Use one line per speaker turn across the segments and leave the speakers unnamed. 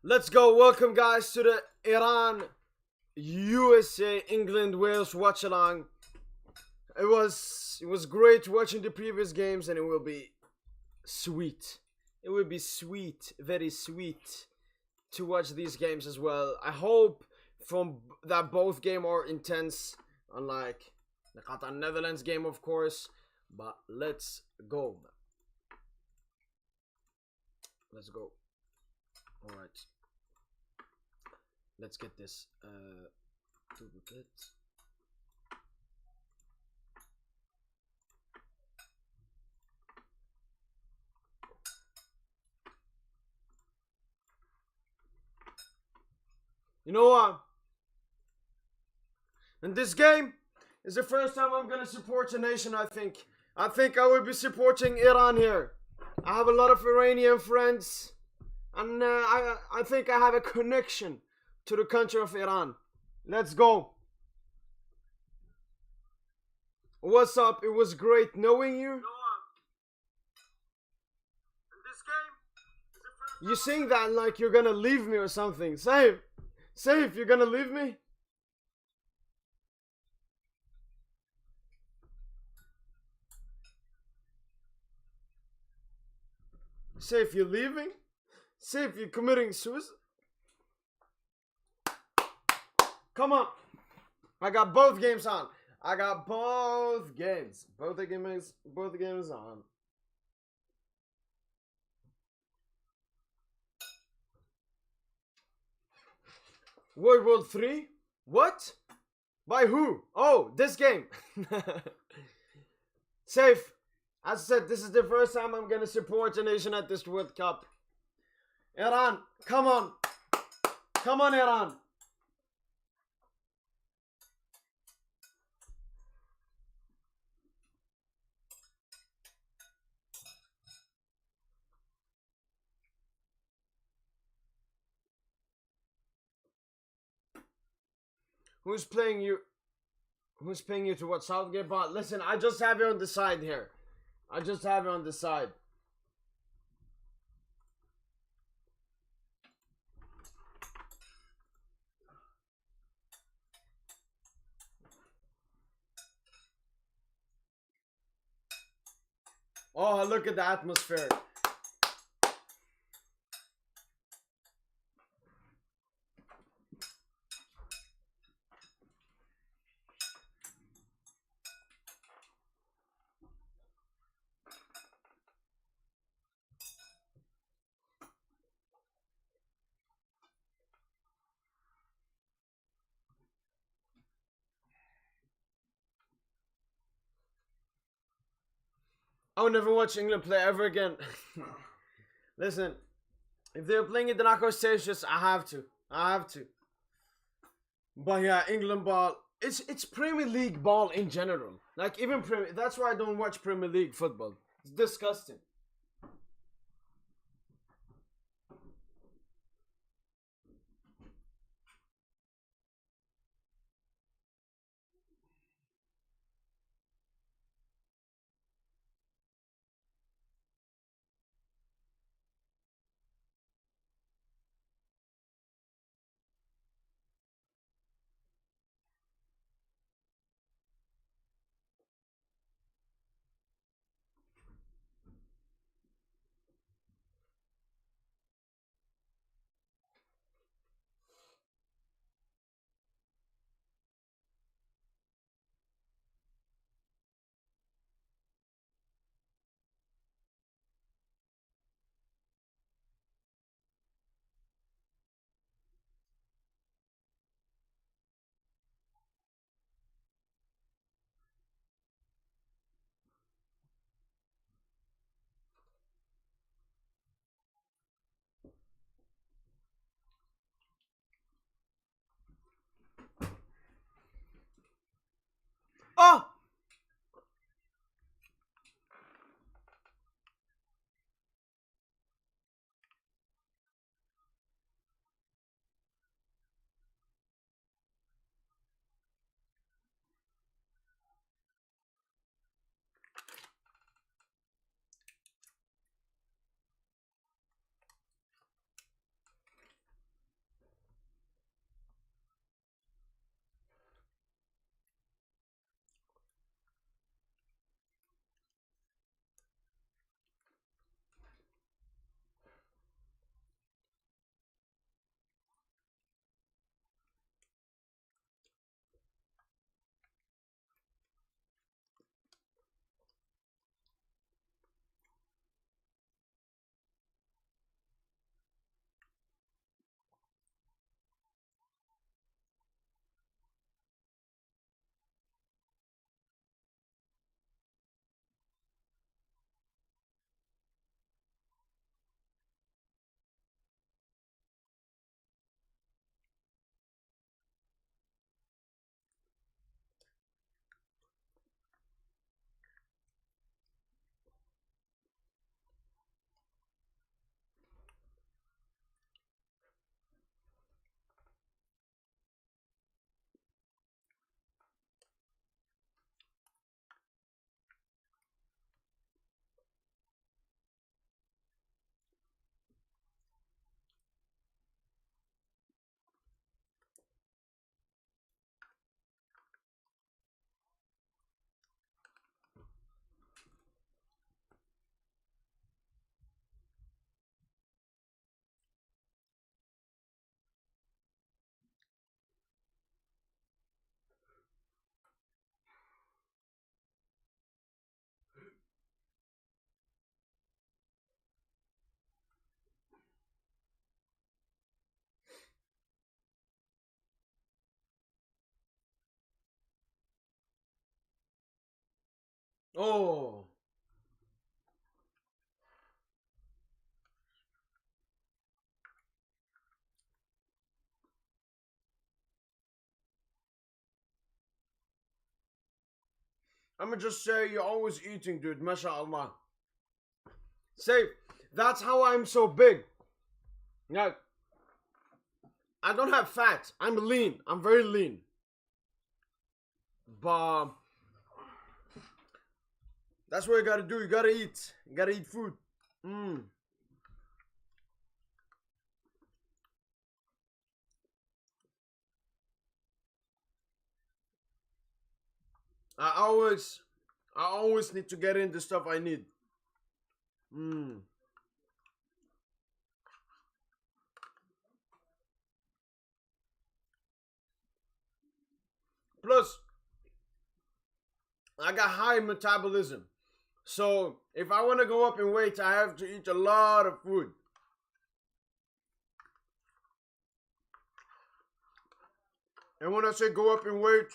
Let's go. Welcome, guys, to the Iran, USA, England, Wales watch-along. It was great watching the previous games, and it will be sweet. It will be sweet, very sweet, to watch these games as well. I hope from that both game are intense, unlike the Qatar Netherlands game, of course. But let's go. Let's go. All right. Let's get this duplicate. You know what? In this game is the first time I'm gonna support a nation. I think I will be supporting Iran here. I have a lot of Iranian friends, and I think I have a connection to the country of Iran. Let's go. What's up? It was great knowing you. You saying that like you're gonna leave me or something. Safe, you're gonna leave me? Safe, you're leaving? Safe, you're committing suicide? Come on. I got both games on. I got both games. Both the games on. World War 3? What? By who? Oh, this game. Safe. As I said, this is the first time I'm gonna support a nation at this World Cup. Iran, come on. Come on, Iran. Who's paying you to watch Southgate? But listen, I just have you on the side here. I just have you on the side. Oh, look at the atmosphere. I will never watch England play ever again. Listen, if they're playing in the knockout stage, just I have to. But yeah, England ball. It's Premier League ball in general. Like even Premier. That's why I don't watch Premier League football. It's disgusting. Oh, Oh. I'ma just say you're always eating, dude. MashaAllah. Say, that's how I'm so big. Like, I don't have fat. I'm lean. I'm very lean. But that's what you gotta do. You gotta eat. You gotta eat food. Mm. I always, I always need to get in the stuff I need. Mm. Plus, I got high metabolism. So if I want to go up in weight, I have to eat a lot of food. And when I say go up in weight,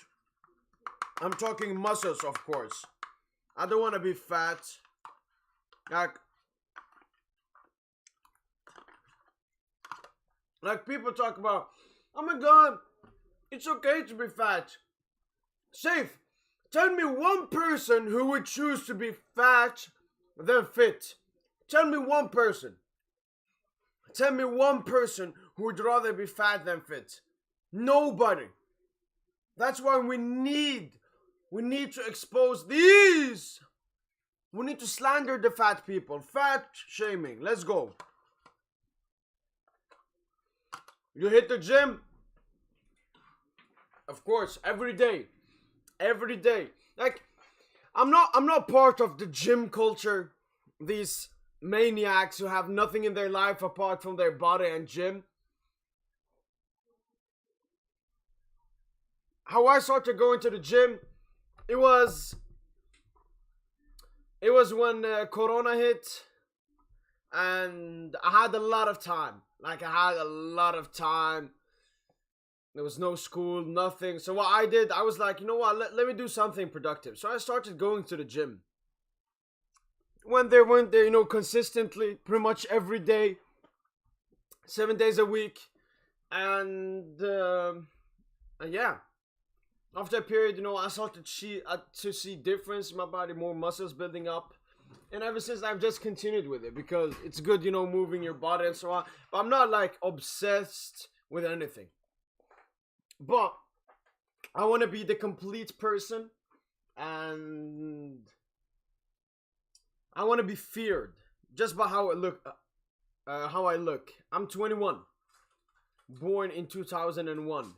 I'm talking muscles, of course. I don't want to be fat. Like, like people talk about, oh my god, it's okay to be fat. Safe. Tell me one person who would choose to be fat than fit. Tell me one person. Tell me one person who would rather be fat than fit. Nobody. That's why we need to expose these. We need to slander the fat people. Fat shaming. Let's go. You hit the gym? Of course, every day. Every day. Like, I'm not part of the gym culture. These maniacs who have nothing in their life apart from their body and gym. How I started going to the gym, it was when Corona hit, and I had a lot of time. Like, I had a lot of time. There was no school, nothing. So what I did, I was like, you know what? Let me do something productive. So I started going to the gym. Went there, you know, consistently, pretty much every day, 7 days a week, and yeah. After a period, you know, I started to see difference in my body, more muscles building up. And ever since, I've just continued with it because it's good, you know, moving your body and so on. But I'm not like obsessed with anything. But I want to be the complete person, and I want to be feared just by how I look. How I look. I'm 21, born in 2001.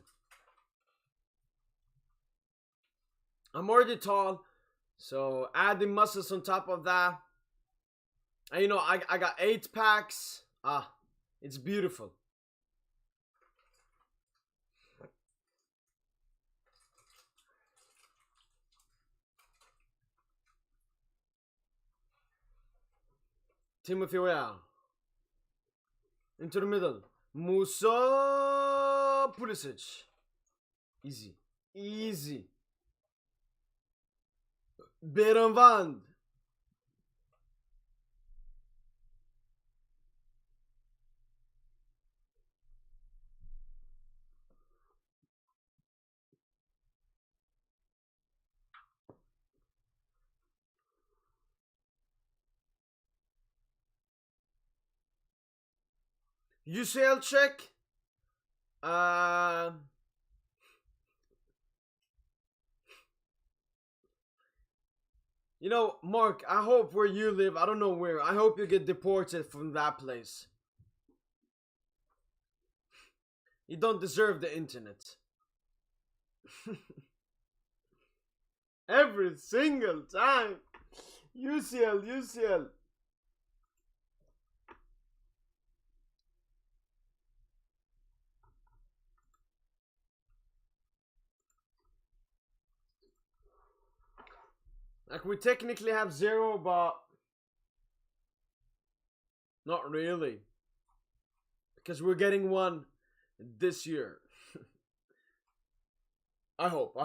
I'm already tall, so adding muscles on top of that. And you know, I got 8 packs. Ah, it's beautiful. Timothy Weah. Into the middle. Musa Pulisic. Easy. Easy. Berenvand. UCL check. Uh, you know, Mark, I hope where you live, I don't know where, I hope you get deported from that place. You don't deserve the internet. Every single time. UCL, UCL. Like, we technically have 0, but not really. Because we're getting 1 this year. I hope.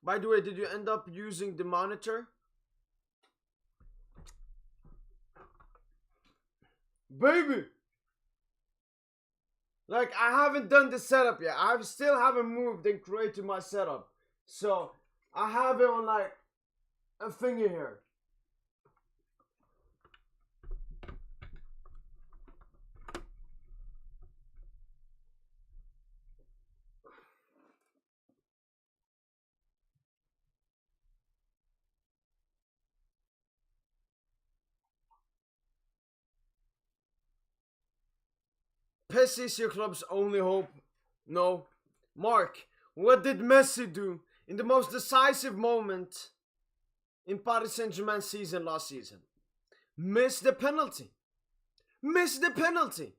By the way, did you end up using the monitor? Baby! Like, I haven't done the setup yet. I still haven't moved and created my setup. So, I have it on like a finger here. PES is your club's only hope. No. Mark, what did Messi do in the most decisive moment in Paris Saint-Germain's season last season? Miss the penalty. Miss the penalty.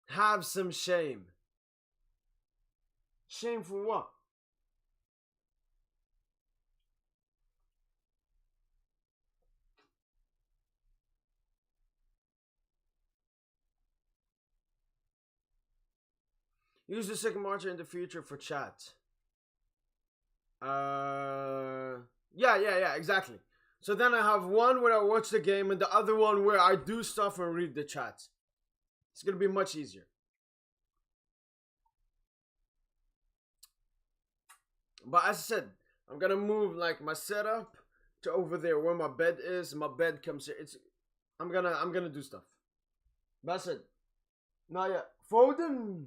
Have some shame. Shame for what? Use the second monitor in the future for chat. Yeah, exactly. So then I have one where I watch the game and the other one where I do stuff and read the chat. It's gonna be much easier. But as I said, I'm gonna move like my setup to over there where my bed is. My bed comes here. I'm gonna do stuff. That's it. Not yet. Foden.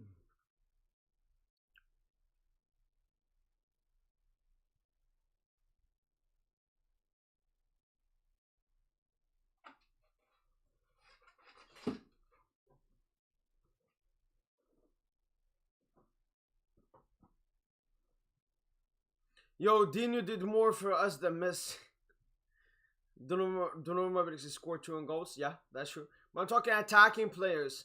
Yo, Dino did more for us than Messi. Don't remember if he scored 2 goals. Yeah, that's true. But I'm talking attacking players.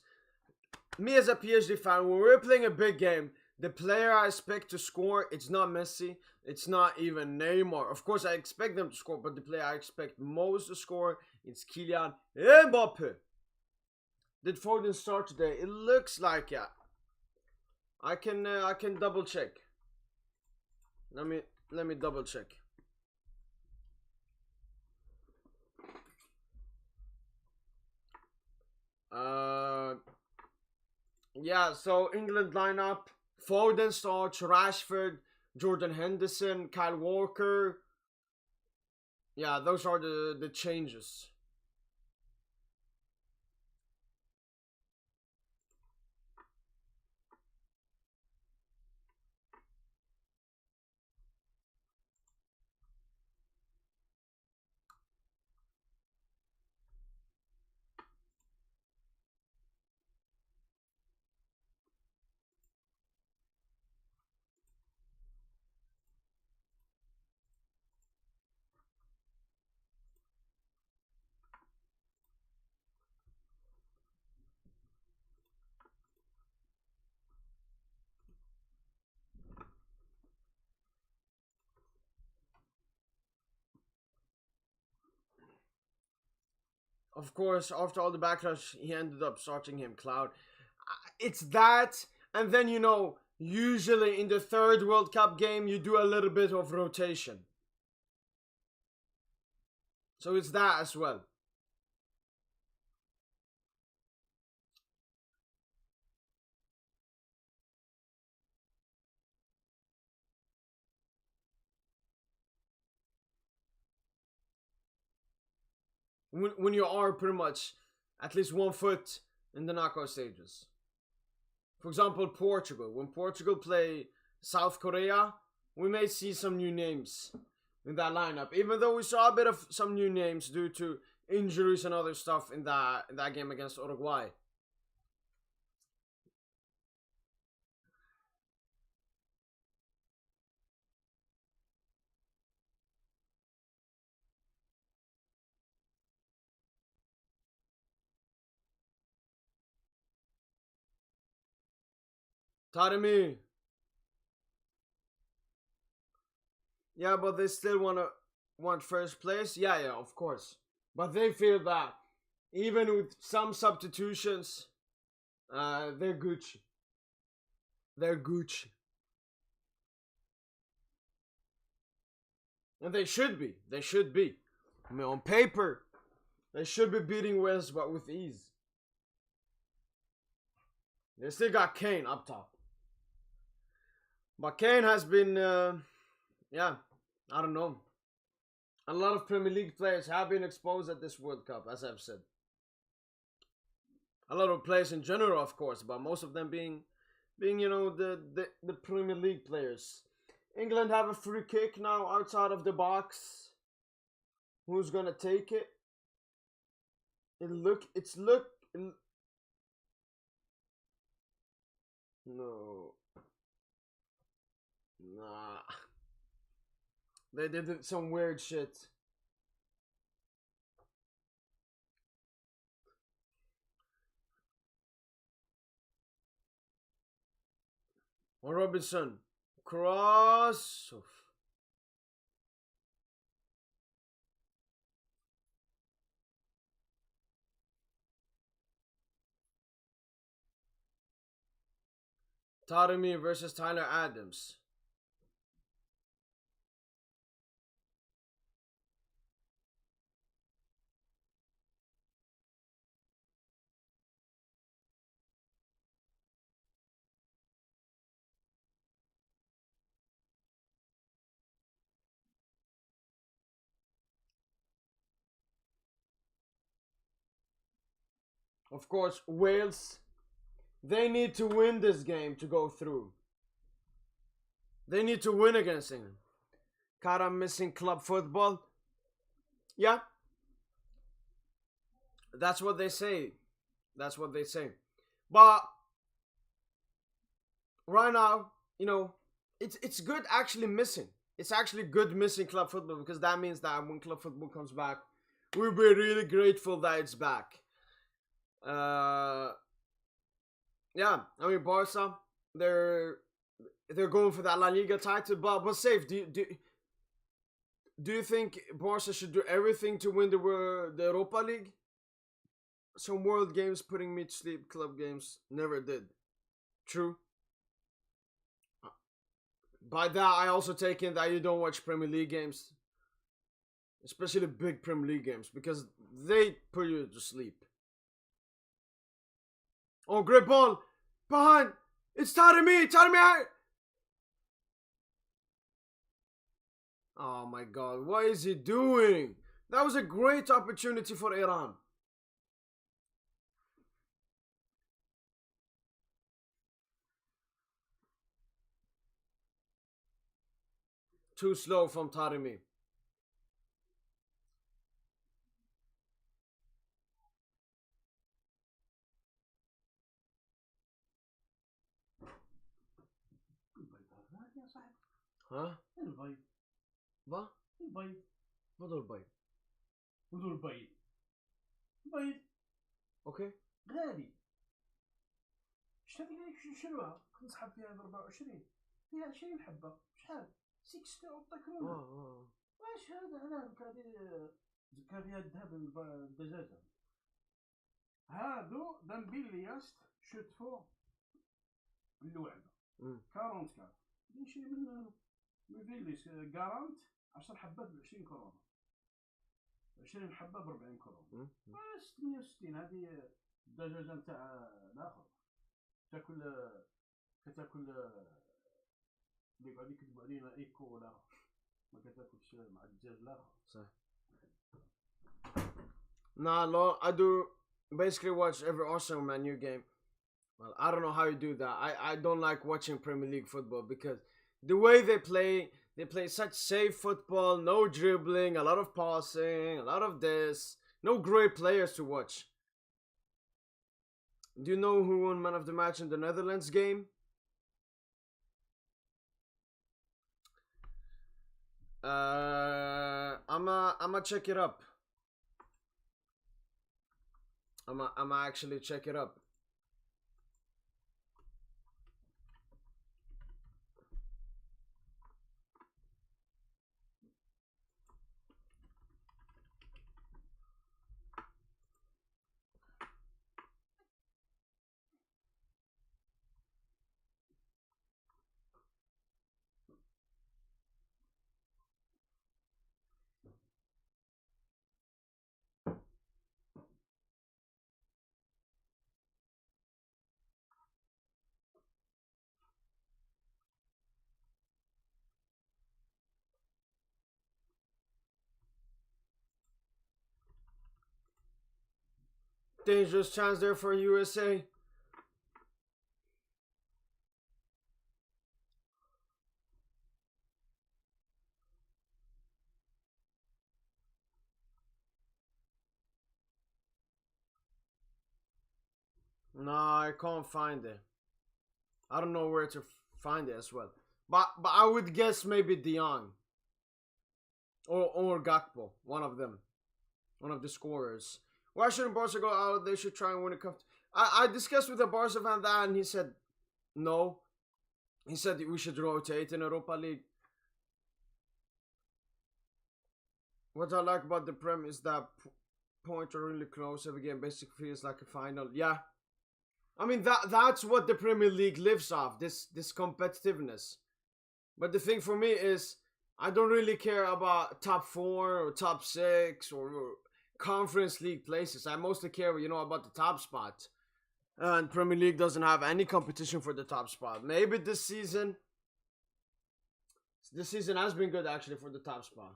Me as a PSG fan, when we're playing a big game, the player I expect to score, it's not Messi. It's not even Neymar. Of course, I expect them to score, but the player I expect most to score, it's Kylian Mbappe. Did Foden start today? It looks like yeah. I can double check. Let me double check. Yeah, so England lineup: Foden starts, Rashford, Jordan Henderson, Kyle Walker. Yeah, those are the changes. Of course, after all the backlash, he ended up starting him Cloud. It's that, and then usually in the third World Cup game, you do a little bit of rotation. So it's that as well. When you are pretty much at least 1 foot in the knockout stages. For example, Portugal. When Portugal play South Korea, we may see some new names in that lineup. Even though we saw a bit of some new names due to injuries and other stuff in that game against Uruguay. Taremi. Yeah, but they still want first place. Yeah, of course. But they feel that even with some substitutions, they're Gucci. They're Gucci. And they should be. They should be. I mean, on paper, they should be beating Wales, but with ease. They still got Kane up top. But Kane has been, yeah, I don't know. A lot of Premier League players have been exposed at this World Cup, as I've said. A lot of players in general, of course, but most of them being the Premier League players. England have a free kick now outside of the box. Who's gonna take it? No. Nah. They did some weird shit. Or Robinson. Cross. Taremi versus Tyler Adams. Of course, Wales, they need to win this game to go through. They need to win against England. Cara missing club football. Yeah. That's what they say. That's what they say. But right now, it's good actually missing. It's actually good missing club football because that means that when club football comes back, we'll be really grateful that it's back. Yeah, I mean Barca, they're going for that La Liga title, but safe. Do you think Barca should do everything to win the Europa League? Some world games putting me to sleep, club games never did. True. By that, I also take in that you don't watch Premier League games, especially big Premier League games, because they put you to sleep. Oh, great ball! Behind! It's Taremi! Taremi! Oh my god, what is he doing? That was a great opportunity for Iran. Too slow from Taremi. ها؟
البيض
با؟
البيض
بدو البيض.
بدو البيض بيض
اوكي.
غالي. شريتها لك شروها كنت نسحب فيها ب 24 فيها 20 حبة شحال 60 كرون. واش هذا انا كان فيها الذهب الدجاجة هادو دامبيلياست شوت فوق الوعدة 44 نشري من فيليس كارانت 10 حبات ب 20 كرون 20 حبة ب 40 كرون 68 هذه الدجاجة نتاع الاخر كتاكل اللي يقعد يكذبوا علينا ايكو ولا ما كتاكلش مع الدجاج الاخر
صح. Nah, I do basically watch every Arsenal Man U game. Well, I don't know how you do that. I don't like watching Premier League football because the way they play such safe football, no dribbling, a lot of passing, a lot of this, no great players to watch. Do you know who won Man of the Match in the Netherlands game? I'ma check it up. I'ma actually check it up. dangerous chance there for USA. No, I can't find it. I don't know where to find it as well. But I would guess maybe De Jong or Gakpo, one of them, one of the scorers. Why shouldn't Barca go out? They should try and win a cup. I discussed with a Barca fan that, and he said no. He said we should rotate in Europa League. What I like about the Prem is that points are really close. Every game basically feels like a final. Yeah, I mean that's what the Premier League lives off. This competitiveness. But the thing for me is I don't really care about top 4 or top 6 or conference league places. I mostly care, about the top spot. And Premier League doesn't have any competition for the top spot. Maybe this season has been good actually for the top spot.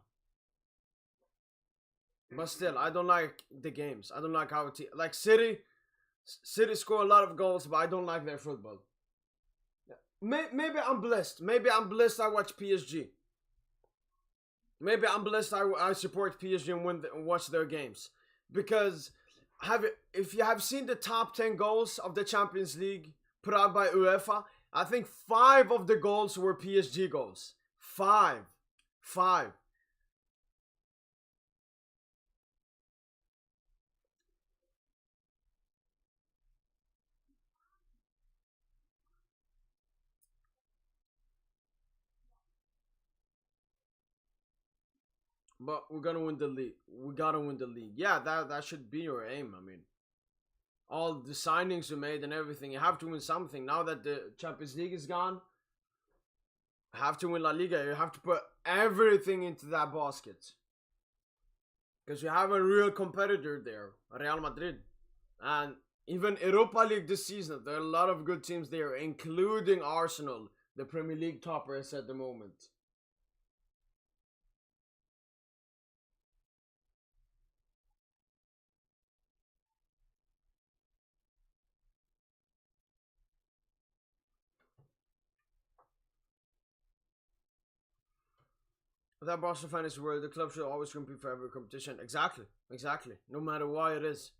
But still, I don't like the games. I don't like how like City score a lot of goals, but I don't like their football. Maybe I'm blessed. Maybe I'm blessed I watch PSG. Maybe I'm blessed I support PSG and watch their games. Because if you have seen the top 10 goals of the Champions League put out by UEFA, I think 5 of the goals were PSG goals. 5. But we're gonna win the league. We gotta win the league. Yeah, that should be your aim. I mean, all the signings you made and everything, you have to win something. Now that the Champions League is gone, you have to win La Liga. You have to put everything into that basket. Because you have a real competitor there, Real Madrid. And even Europa League this season, there are a lot of good teams there, including Arsenal, the Premier League toppers at the moment. That Barca fan is where the club should always compete for every competition. Exactly. No matter why it is.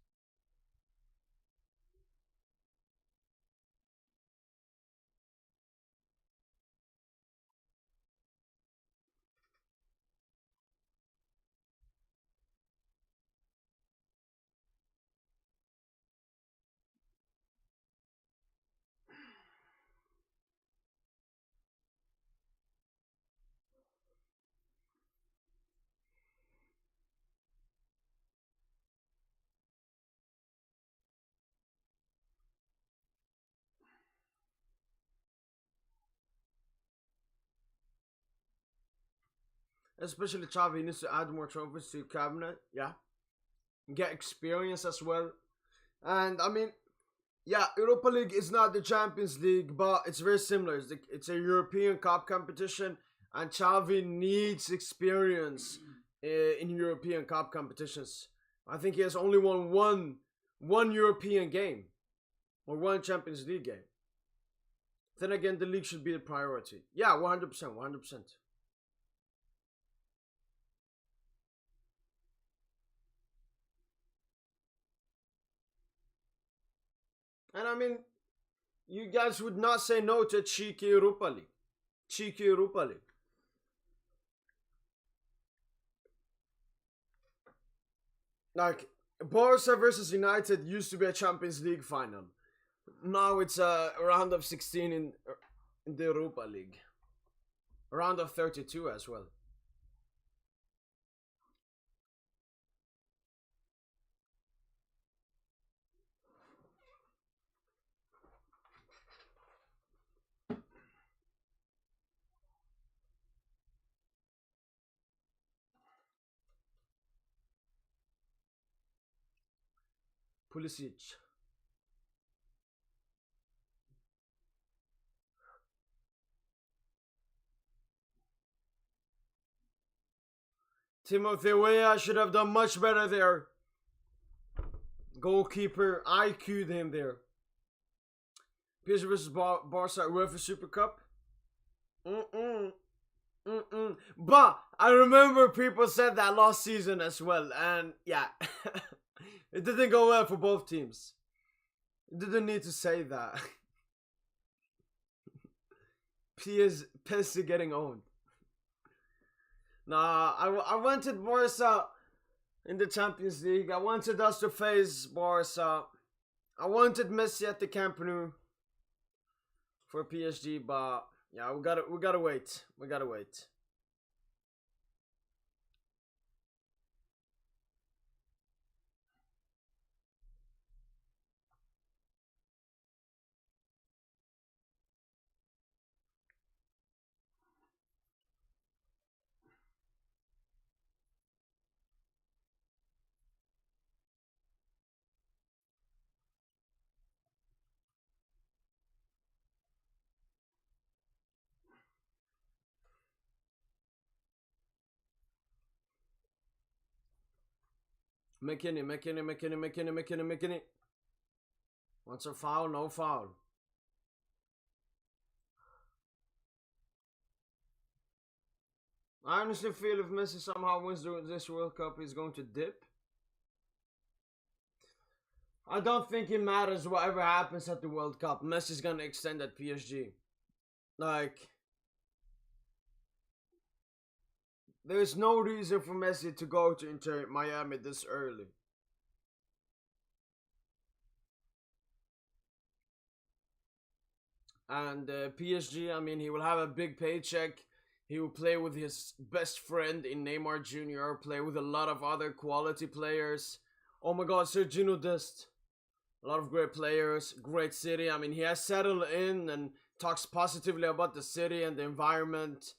Especially Xavi needs to add more trophies to cabinet. Yeah. Get experience as well. And I mean, yeah, Europa League is not the Champions League, but it's very similar. It's a European Cup competition, and Xavi needs experience in European Cup competitions. I think he has only won one European game or one Champions League game. Then again, the league should be the priority. Yeah, 100%, 100%. And I mean, you guys would not say no to cheeky Europa League. Cheeky Europa League. Like, Barca versus United used to be a Champions League final. Now it's a round of 16 in the Europa League. A round of 32 as well. Pulisic. Timothy Weah should have done much better there. Goalkeeper, I queued him there. PSG versus Barca UEFA Super Cup. But I remember people said that last season as well, and yeah, it didn't go well for both teams. Didn't need to say that. PSG getting owned. Nah, I wanted Barca in the Champions League. I wanted us to face Barca. I wanted Messi at the Camp Nou for PSG, but yeah, we gotta wait. We gotta wait. McKinney. Wants a foul, no foul. I honestly feel if Messi somehow wins this World Cup, he's going to dip. I don't think it matters whatever happens at the World Cup. Messi's gonna extend at PSG. Like, there's no reason for Messi to go to Inter Miami this early. And PSG, I mean, he will have a big paycheck. He will play with his best friend in Neymar Jr., play with a lot of other quality players. Oh my god, Sergino Dest. A lot of great players, great city. I mean, he has settled in and talks positively about the city and the environment.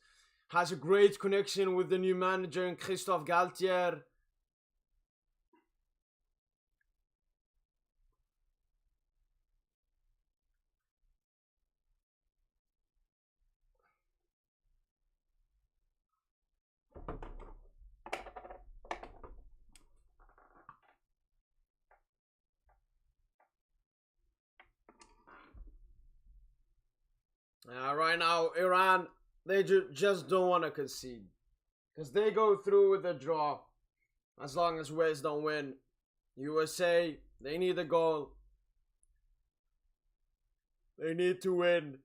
Has a great connection with the new manager, Christophe Galtier. Right now, Iran, they just don't want to concede. Because they go through with a draw. As long as Wales don't win. USA, they need a goal. They need to win.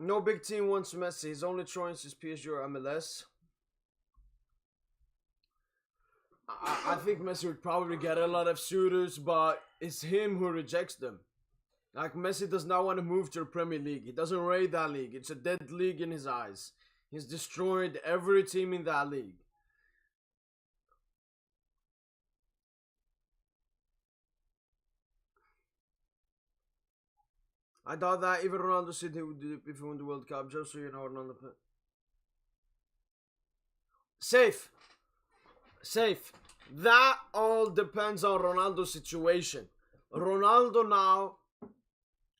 No big team wants Messi. His only choice is PSG or MLS. I think Messi would probably get a lot of suitors, but it's him who rejects them. Like, Messi does not want to move to the Premier League. He doesn't rate that league. It's a dead league in his eyes. He's destroyed every team in that league. I thought that even Ronaldo said he would do it if he won the World Cup, just so you know, Ronaldo. Safe. That all depends on Ronaldo's situation. Ronaldo now,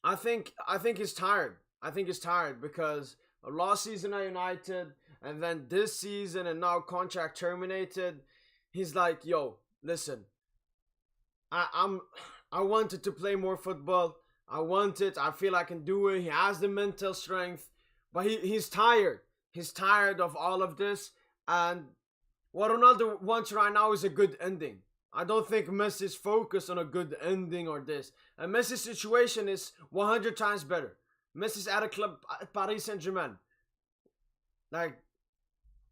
I think he's tired. I think he's tired because last season at United and then this season and now contract terminated. He's like, yo, listen, I wanted to play more football. I want it. I feel I can do it. He has the mental strength, but he's tired. He's tired of all of this. And what Ronaldo wants right now is a good ending. I don't think Messi's focused on a good ending or this. And Messi's situation is 100 times better. Messi's at a club at Paris Saint-Germain. Like,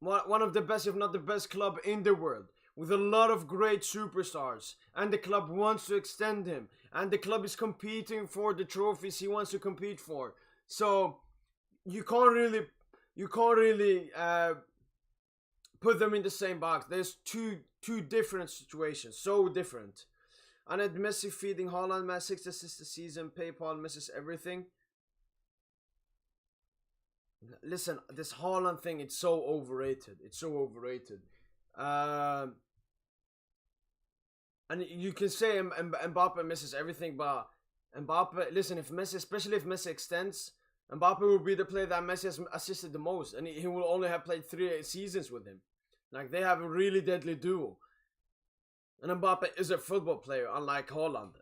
one of the best, if not the best club in the world. With a lot of great superstars. And the club wants to extend him. And the club is competing for the trophies he wants to compete for. So, you can't really put them in the same box. There's two different situations, so different. And at Messi feeding Haaland, man, 6 assists a season, PayPal misses everything. Listen, this Haaland thing, it's so overrated. And you can say Mbappe misses everything, but Mbappe, listen, if Messi, especially if Messi extends, Mbappe will be the player that Messi has assisted the most, and he will only have played 3 seasons with him. Like, they have a really deadly duo. And Mbappe is a football player, unlike Holland,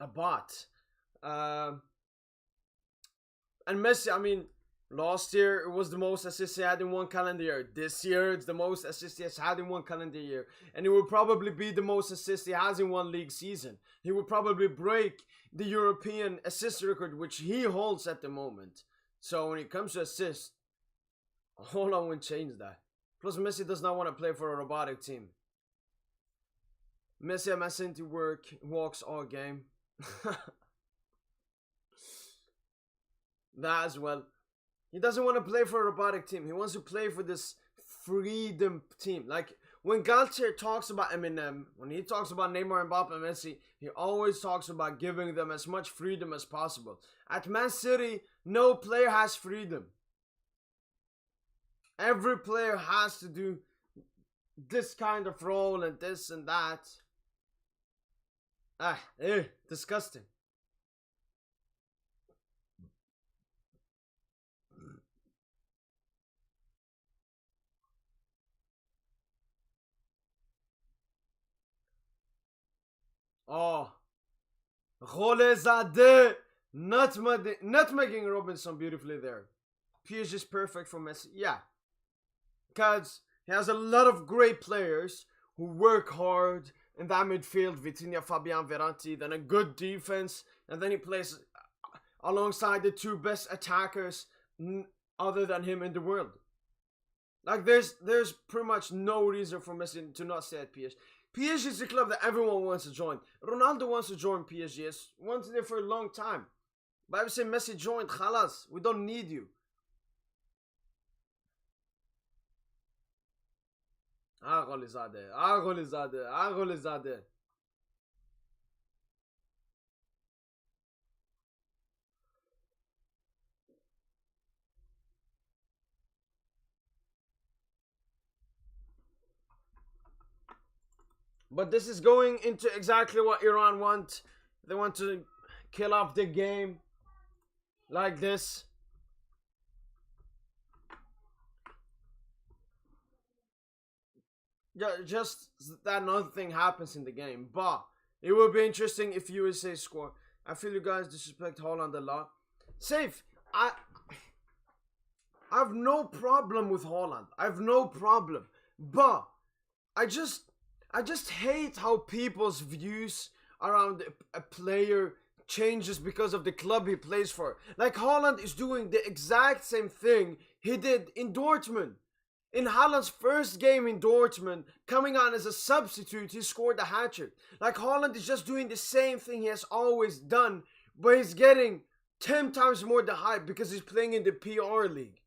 a bot. And Messi, I mean, last year it was the most assists he had in one calendar year. This year it's the most assists he has had in one calendar year. And it will probably be the most assists he has in one league season. He will probably break the European assist record, which he holds at the moment. So when it comes to assists, Holland won't change that. Plus, Messi does not want to play for a robotic team. Messi at Man City walks all game. That as well. He doesn't want to play for a robotic team. He wants to play for this freedom team. Like when Galtier talks about Eminem, when he talks about Neymar, Mbappe, and Messi, he always talks about giving them as much freedom as possible. At Man City, no player has freedom. Every player has to do this kind of role and this and that. Disgusting. Oh, Rolezade nutmegging Robinson beautifully there. PSG is perfect for Messi. Yeah, because he has a lot of great players who work hard in that midfield. Vitinha, Fabian, Verratti, then a good defense, and then he plays alongside the two best attackers other than him in the world. Like there's pretty much no reason for Messi to not stay at PSG. PSG is the club that everyone wants to join. Ronaldo wants to join PSG. He's wanted it for a long time. But I would say Messi joined. Khalas, we don't need you. Agholizade. But this is going into exactly what Iran want. They want to kill off the game like this. Yeah, just that nothing happens in the game. But it will be interesting if USA score. I feel you guys disrespect Holland a lot. Safe. I have no problem with Holland. I have no problem. But I just hate how people's views around a player changes because of the club he plays for. Like Haaland is doing the exact same thing he did in Dortmund. In Haaland's first game in Dortmund, coming on as a substitute, he scored a hat-trick. Like Haaland is just doing the same thing he has always done, but he's getting 10 times more the hype because he's playing in the PR league.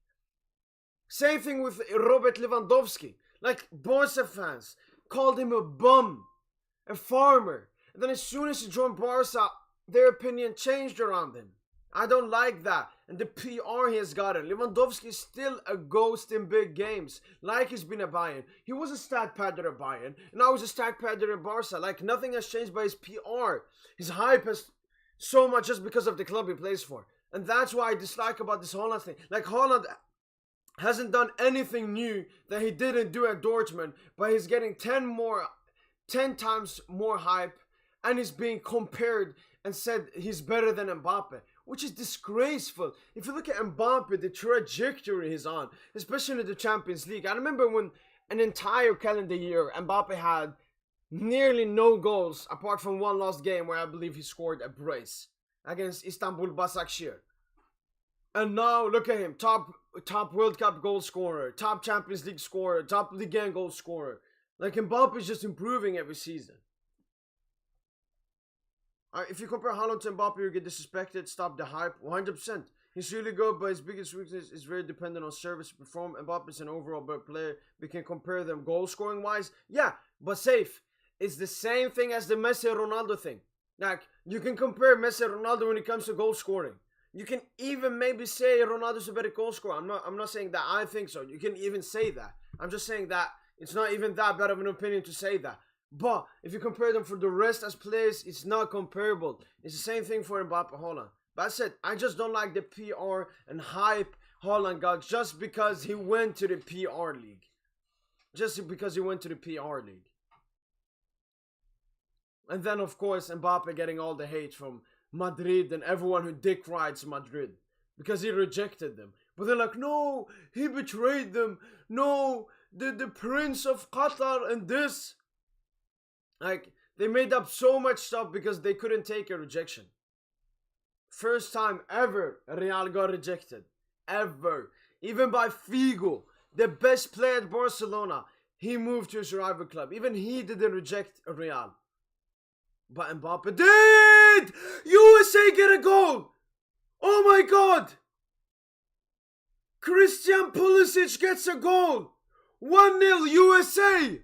Same thing with Robert Lewandowski. Like Barca fans called him a bum, a farmer. And then as soon as he joined Barca, their opinion changed around him. I don't like that. And the PR he has gotten. Lewandowski is still a ghost in big games. Like he's been at Bayern. He was a stat padder at Bayern. And now he's a stat padder in Barca. Like nothing has changed by his PR. His hype has so much just because of the club he plays for. And that's why I dislike about this Holland thing. Like Holland hasn't done anything new that he didn't do at Dortmund. But he's getting 10 times more hype. And he's being compared and said he's better than Mbappe, which is disgraceful. If you look at Mbappe, the trajectory he's on, especially in the Champions League. I remember when an entire calendar year, Mbappe had nearly no goals, apart from one last game where I believe he scored a brace against Istanbul Başakşehir. And now look at him, top World Cup goal scorer, top Champions League scorer, top Ligue 1 goal scorer. Like Mbappe is just improving every season. If you compare Haaland to Mbappe, you get disrespected. Stop the hype. 100%. He's really good, but his biggest weakness is very dependent on service to perform. Mbappe is an overall better player. We can compare them goal scoring wise. Yeah, but safe. It's the same thing as the Messi Ronaldo thing. Like, you can compare Messi and Ronaldo when it comes to goal scoring. You can even maybe say Ronaldo's a better goal scorer. I'm not saying that I think so. You can even say that. I'm just saying that it's not even that bad of an opinion to say that. But if you compare them for the rest as players, it's not comparable. It's the same thing for Mbappe Holland. But I said, I just don't like the PR and hype Holland got just because he went to the PR league. Just because he went to the PR league. And then, of course, Mbappe getting all the hate from Madrid and everyone who dick rides Madrid because he rejected them. But they're like, no, he betrayed them. No, the Prince of Qatar and this. Like, they made up so much stuff because they couldn't take a rejection. First time ever Real got rejected. Ever. Even by Figo, the best player at Barcelona. He moved to his rival club. Even he didn't reject Real. But Mbappe did! USA get a goal! Oh my god! Christian Pulisic gets a goal! 1-0 USA!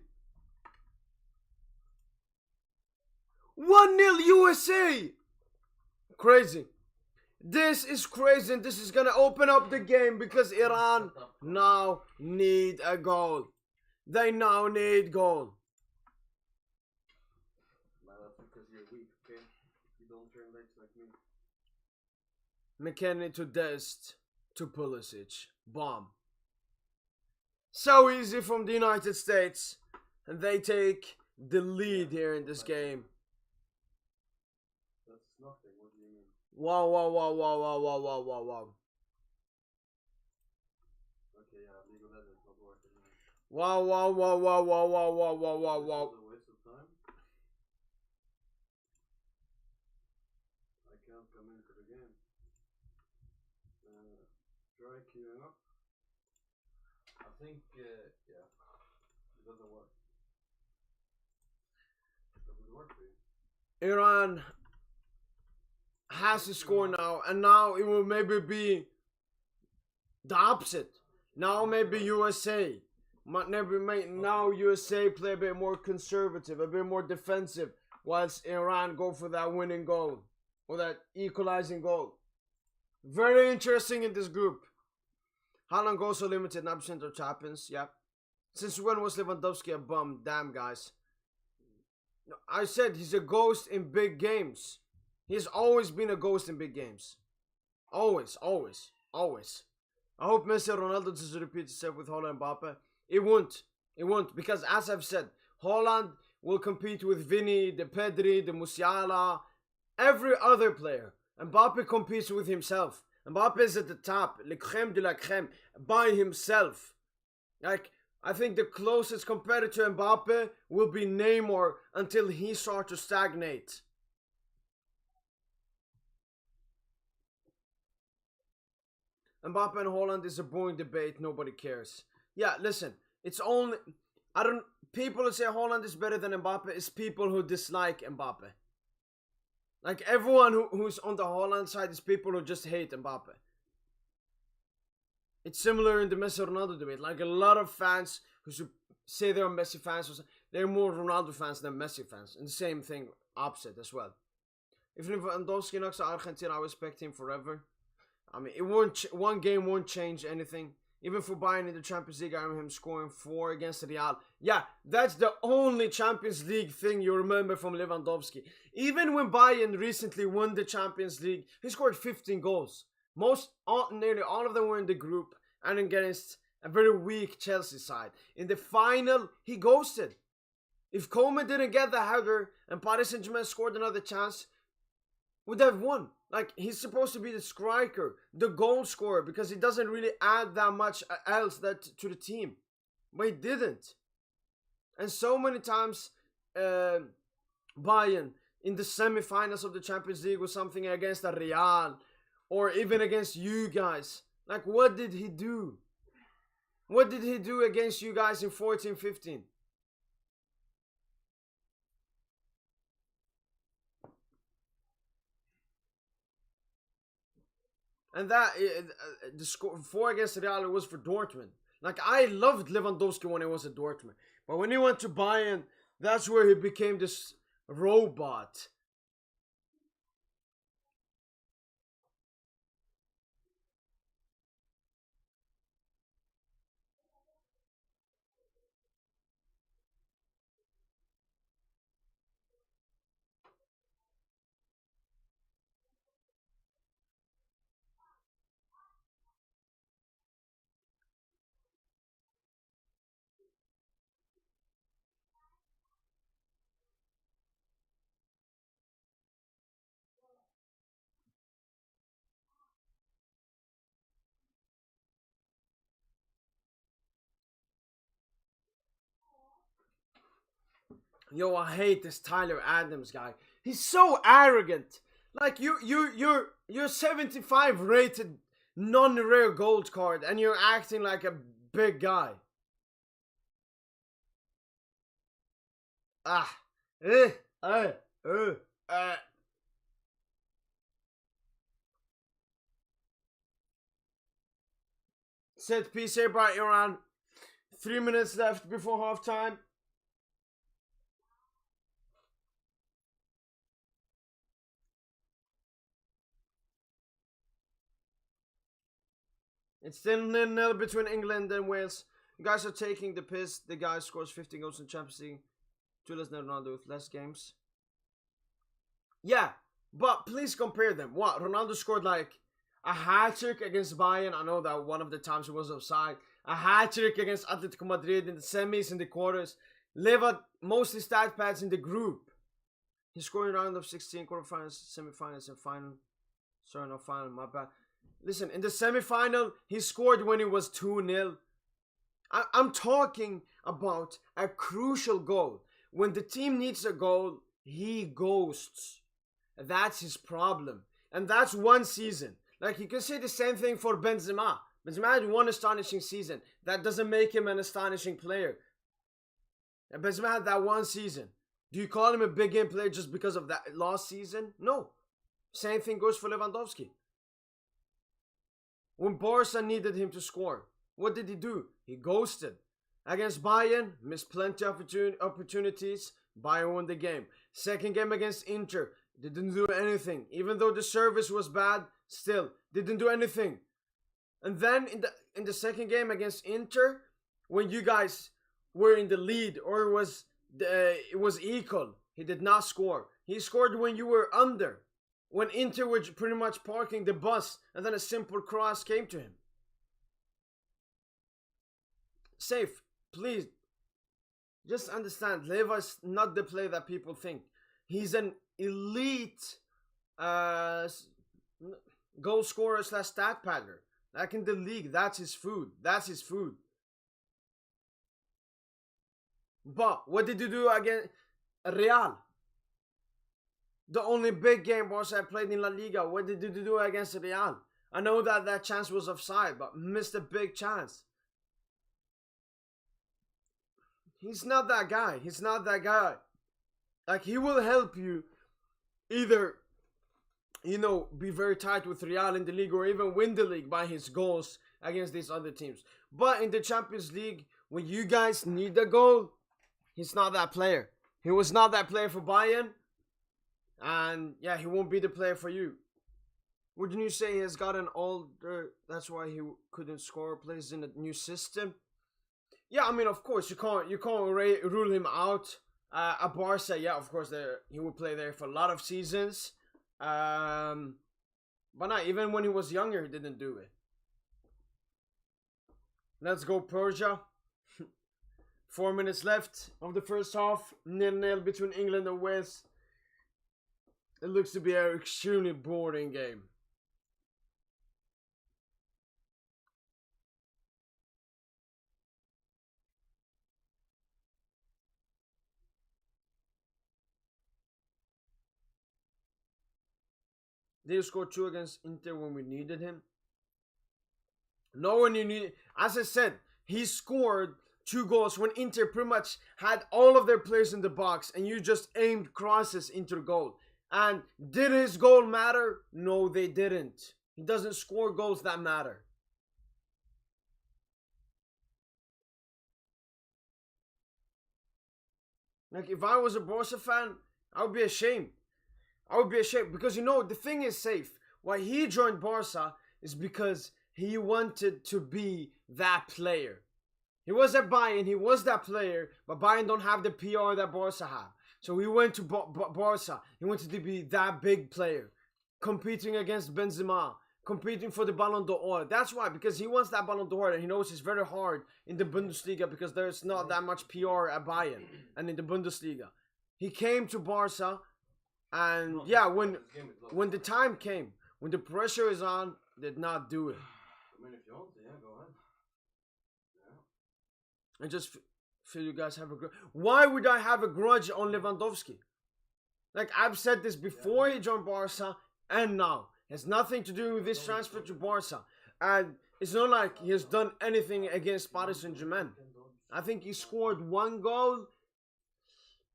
1-0 USA! Crazy. This is crazy and this is gonna open up the game because Iran now need a goal. They now need goal.
Because you're weak, okay? You don't turn legs like me.
McKennie to Dest to Pulisic. Bomb. So easy from the United States. And they take the lead here in this game.
That's nothing, what do you mean?
Wow, wow, wow, wow, wow, wow, wow, wow, wow.
Okay, yeah, League of Legends not working.
Wow, wow, wow, wow, wow, wow, wow, wow, wow, wow.
This is a waste of time. I can't come into the game. Try queuing up. I think, yeah, it doesn't work. Does it work for you?
Iran has to score now, and now it will maybe be the opposite. Now maybe USA. Now USA play a bit more conservative, a bit more defensive, whilst Iran go for that winning goal or that equalizing goal. Very interesting in this group. How long goals are limited? 9% of champions. Yep. Since when was Lewandowski a bum? Damn, guys. I said he's a ghost in big games. He's always been a ghost in big games. Always, always, always. I hope Messi and Ronaldo doesn't repeat itself with Holland and Mbappe. It won't. It won't. Because as I've said, Holland will compete with Vini, the Pedri, the Musiala, every other player. Mbappe competes with himself. Mbappe is at the top, le crème de la crème, by himself. Like, I think the closest competitor to Mbappe will be Neymar until he starts to stagnate. Mbappe and Holland is a boring debate, nobody cares. Yeah, listen, it's only, people who say Holland is better than Mbappe is people who dislike Mbappe. Like, everyone who's on the Holland side is people who just hate Mbappe. It's similar in the Messi Ronaldo debate. Like, a lot of fans who say they're Messi fans, they're more Ronaldo fans than Messi fans. And the same thing, opposite as well. If Lewandowski knocks out Argentina, I respect him forever. I mean, one game won't change anything. Even for Bayern in the Champions League, I remember him scoring 4 against Real. Yeah, that's the only Champions League thing you remember from Lewandowski. Even when Bayern recently won the Champions League, he scored 15 goals. Nearly all of them were in the group and against a very weak Chelsea side. In the final, he ghosted. If Coleman didn't get the header and Paris Saint-Germain scored another chance, would have won. Like, he's supposed to be the striker, the goal scorer, because he doesn't really add that much else to the team. But he didn't. And so many times, Bayern in the semi-finals of the Champions League was something against the Real, or even against you guys. Like, what did he do? What did he do against you guys in 14-15? And that, the score 4 against Real was for Dortmund. Like, I loved Lewandowski when he was at Dortmund. But when he went to Bayern, that's where he became this robot. Yo, I hate this Tyler Adams guy. He's so arrogant. Like you're 75 rated non-rare gold card and you're acting like a big guy. Ah. Set piece here by Iran. 3 minutes left before halftime. It's still 0-0 between England and Wales. You guys are taking the piss. The guy scores 50 goals in Champions League. 2 less than Ronaldo with less games. Yeah, but please compare them. What? Ronaldo scored like a hat-trick against Bayern. I know that one of the times he was offside. A hat-trick against Atletico Madrid in the semis, in the quarters. Leva mostly stat pads in the group. He scored in round of 16, quarterfinals, semifinals, and final. Sorry, no final, my bad. Listen, in the semifinal, he scored when it was 2-0. I'm talking about a crucial goal. When the team needs a goal, he ghosts. That's his problem. And that's one season. Like, you can say the same thing for Benzema. Benzema had one astonishing season. That doesn't make him an astonishing player. And Benzema had that one season. Do you call him a big game player just because of that last season? No. Same thing goes for Lewandowski. When Barca needed him to score, what did he do? He ghosted. Against Bayern, missed plenty of opportunities. Bayern won the game. Second game against Inter, didn't do anything. Even though the service was bad, still didn't do anything. And then in the second game against Inter, when you guys were in the lead or it was equal, he did not score. He scored when you were under. When Inter were pretty much parking the bus, and then a simple cross came to him. Safe, please. Just understand, Leva's not the player that people think. He's an elite goal scorer / stat padder. Like in the league, that's his food. That's his food. But what did you do against Real? The only big game Barca played in La Liga. What did you do against Real? I know that chance was offside, but missed a big chance. He's not that guy. He's not that guy. Like, he will help you either, be very tight with Real in the league or even win the league by his goals against these other teams. But in the Champions League, when you guys need a goal, he's not that player. He was not that player for Bayern. And yeah, he won't be the player for you. Wouldn't you say he has gotten older? That's why he couldn't score, plays in a new system. Yeah, I mean, of course, you can't rule him out. At Barca, yeah, of course, he will play there for a lot of seasons. But not even when he was younger, he didn't do it. Let's go Persia. 4 minutes left of the first half. 0-0 between England and Wales. It looks to be an extremely boring game. They scored 2 against Inter when we needed him. No one you need. As I said, he scored 2 goals when Inter pretty much had all of their players in the box and you just aimed crosses into the goal. And did his goal matter? No, they didn't. He doesn't score goals that matter. Like, if I was a Barca fan, I would be ashamed. I would be ashamed because, the thing is safe. Why he joined Barca is because he wanted to be that player. He was at Bayern, he was that player, but Bayern don't have the PR that Barca have. So he went to Barca. He wanted to be that big player, competing against Benzema, competing for the Ballon d'Or. That's why, because he wants that Ballon d'Or, and he knows it's very hard in the Bundesliga because there's not that much PR at Bayern and in the Bundesliga. He came to Barca, and yeah, when the time came, when the pressure is on, did not do it.
I mean, if you want to, yeah, go ahead. Yeah.
And just feel you guys have a grudge. Why would I have a grudge on Lewandowski? Like, I've said this before he joined Barca and now. It has nothing to do with this transfer to Barca. And it's not like he has done anything against Paris Saint-Germain. I think he scored 1 goal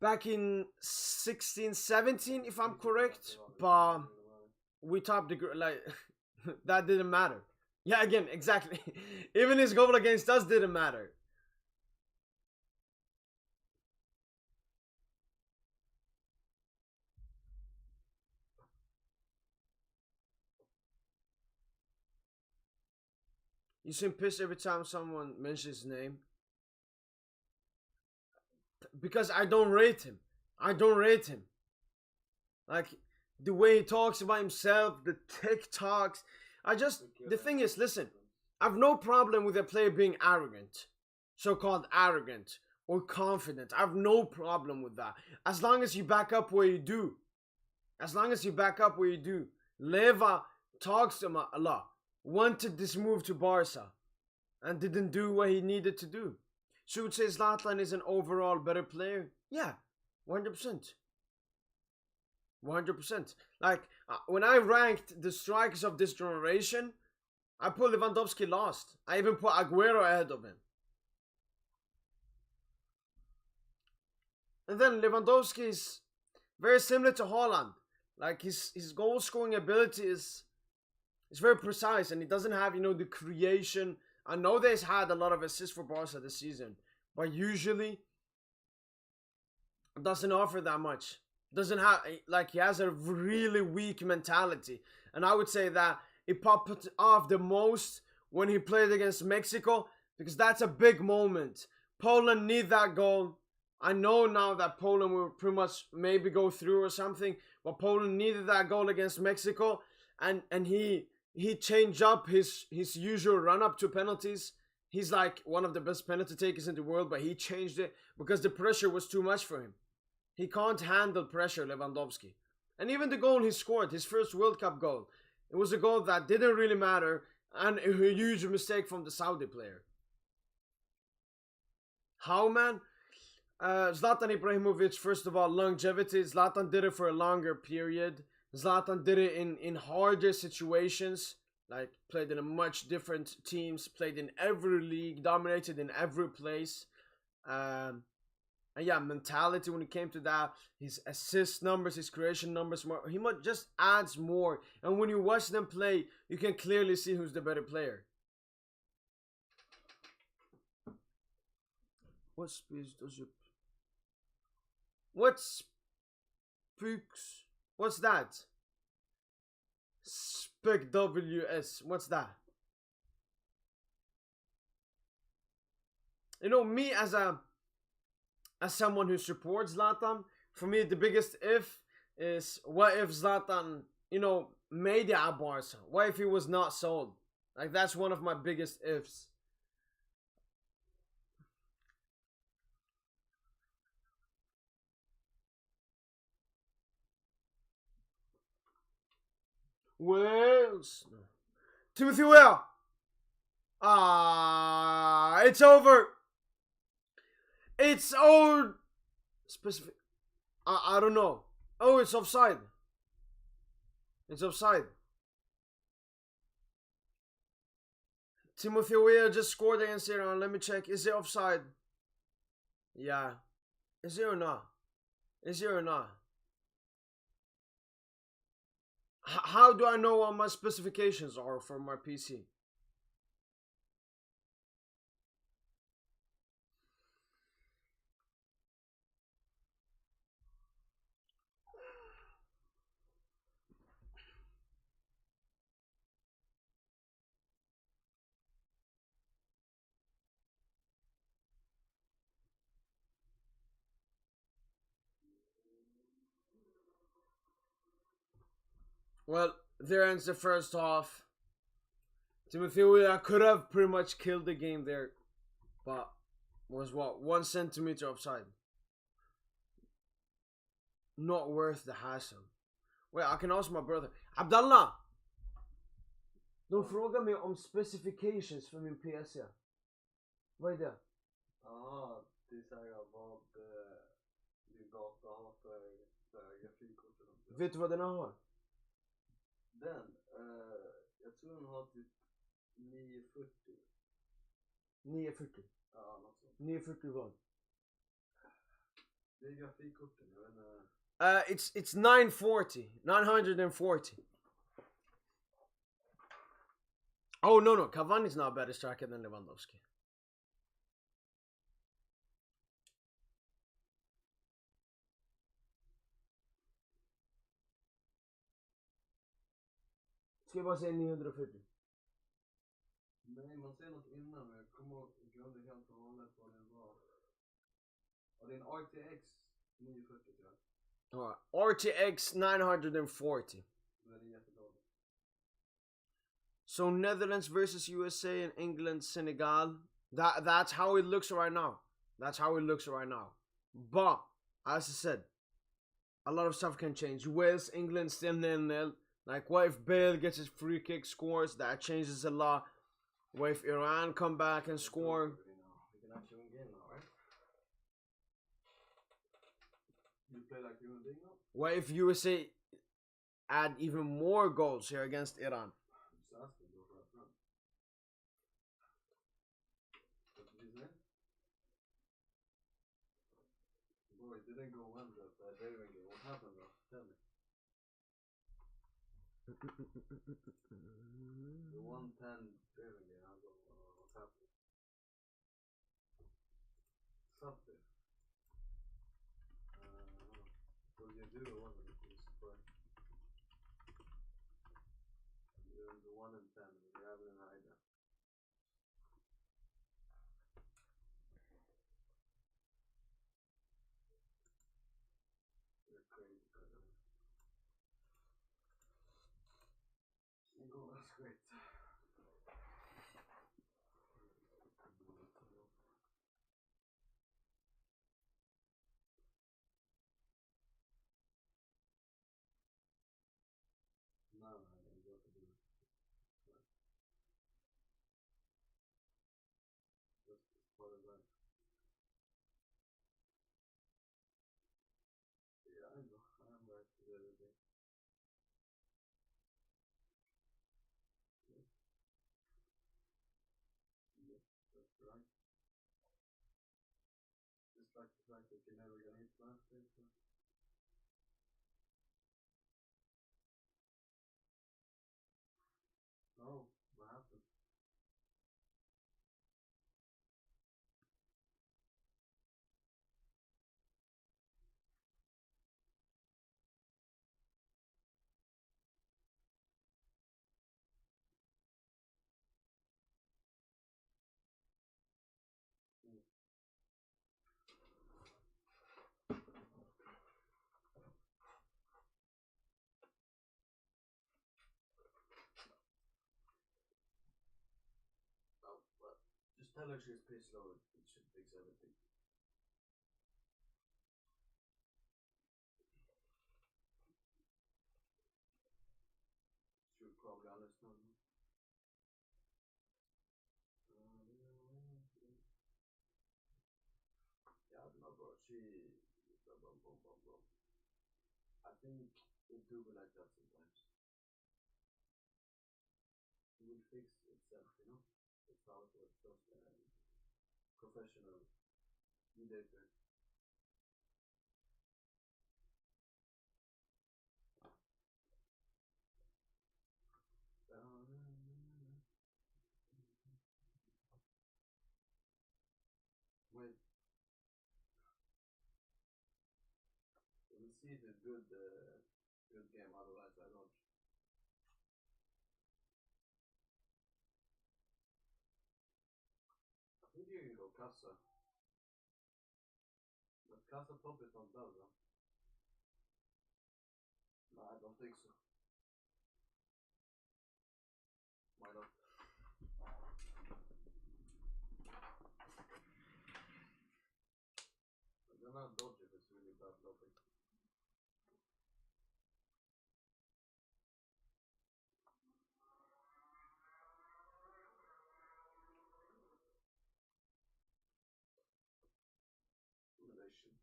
back in 16-17, if I'm correct. But we topped the... Like, that didn't matter. Yeah, again, exactly. Even his goal against us didn't matter. You seem pissed every time someone mentions his name. Because I don't rate him. I don't rate him. Like, the way he talks about himself, the TikToks. The thing is, listen, I've no problem with a player being arrogant. So-called arrogant or confident. I've no problem with that. As long as you back up what you do. As long as you back up what you do. Leva talks to him a lot. Wanted this move to Barca and didn't do what he needed to do. So you would say Zlatan is an overall better player? Yeah, 100%. 100%. Like, when I ranked the strikers of this generation, I put Lewandowski last. I even put Aguero ahead of him. And then Lewandowski is very similar to Haaland. Like, his goal scoring ability is very precise, and he doesn't have, the creation. I know he's had a lot of assists for Barca this season, but usually doesn't offer that much. Doesn't have, like, he has a really weak mentality. And I would say that it popped off the most when he played against Mexico, because that's a big moment. Poland need that goal. I know now that Poland will pretty much maybe go through or something, but Poland needed that goal against Mexico, and he changed up his usual run-up to penalties. He's like one of the best penalty takers in the world, but he changed it because the pressure was too much for him. He can't handle pressure, Lewandowski. And even the goal he scored, his first World Cup goal, it was a goal that didn't really matter, and a huge mistake from the Saudi player. How, man? Zlatan Ibrahimovic, first of all, longevity. Zlatan did it for a longer period. Zlatan did it in harder situations, like played in a much different teams, played in every league, dominated in every place. And yeah, mentality when it came to that, his assist numbers, his creation numbers, he just adds more. And when you watch them play, you can clearly see who's the better player. What speech does your... What's Spooks? What's that? Spec WS. What's that? Me as someone who supports Zlatan, for me the biggest if is, what if Zlatan, made it at Barca? What if he was not sold? Like, that's one of my biggest ifs. Wales. Timothy Weah. It's over. It's old. Specific. I don't know. Oh, it's offside. It's offside. Timothy Weah just scored against Iran. Let me check. Is it offside? Yeah. Is it or not? Is it or not? How do I know what my specifications are for my PC? Well, there ends the first half. Timothy Weah could have pretty much killed the game there, but was 1 centimeter offside. Not worth the hassle. Wait, I can ask my brother. Abdallah! De frågar mig om specifications för min PC. Vad är det?
till såhär vad din data har för grafikkort och sånt.
Vet du vad den har?
Den, jag tror den har typ 940.
940.
Ja, något sånt.
940 vad?
Det är grafikkorten, jag vet inte.
It's 940. 940. Oh no, Cavani's not a better striker than Lewandowski. Ska jag bara säga 940?
Nej, man säger något innan, men jag glömde helt och hållet vad det var. Och det är en RTX 940 tror jag.
RTX 940.
Men det är jättedåligt.
So Netherlands versus USA and England, Senegal. That's how it looks right now. That's how it looks right now. But as I said, a lot of stuff can change. Wales, England still 0-0. Like, what if Bale gets his free kick, scores? That changes a lot. What if Iran come back and score?
We can actually win game now, right? You play like human being now?
What if USA add even more goals here against Iran?
Just asking, go for a front. What did you say? Boy, it didn't go well that David game. What happened though? Tell me. The 110 David game, what's happening? Something. What did you do? Wasn't it? You surprised. You're the 1 in 10. You're having an idea. You're crazy, brother. Single, that's great. No, I don't go to do it. That's part of that. Yeah, I know. I'm right to the other day. Yes. Yes, that's right. Just like the fact that you're never gonna hit last day, so. Oh, what happened? Oh, well, just tell her she's pretty slow. It should fix everything. She'll probably understand. Yeah, I don't know, bro. I think it do be like that sometimes. It will fix itself, you know? That's how it works. Those professional mediator. Wait. We'll see if it's good game, otherwise I don't. I think you can go Kassa. But Kassa Pop is not bad, though. No, I don't think so. Why not? I'm gonna dodge if it's really bad lobby.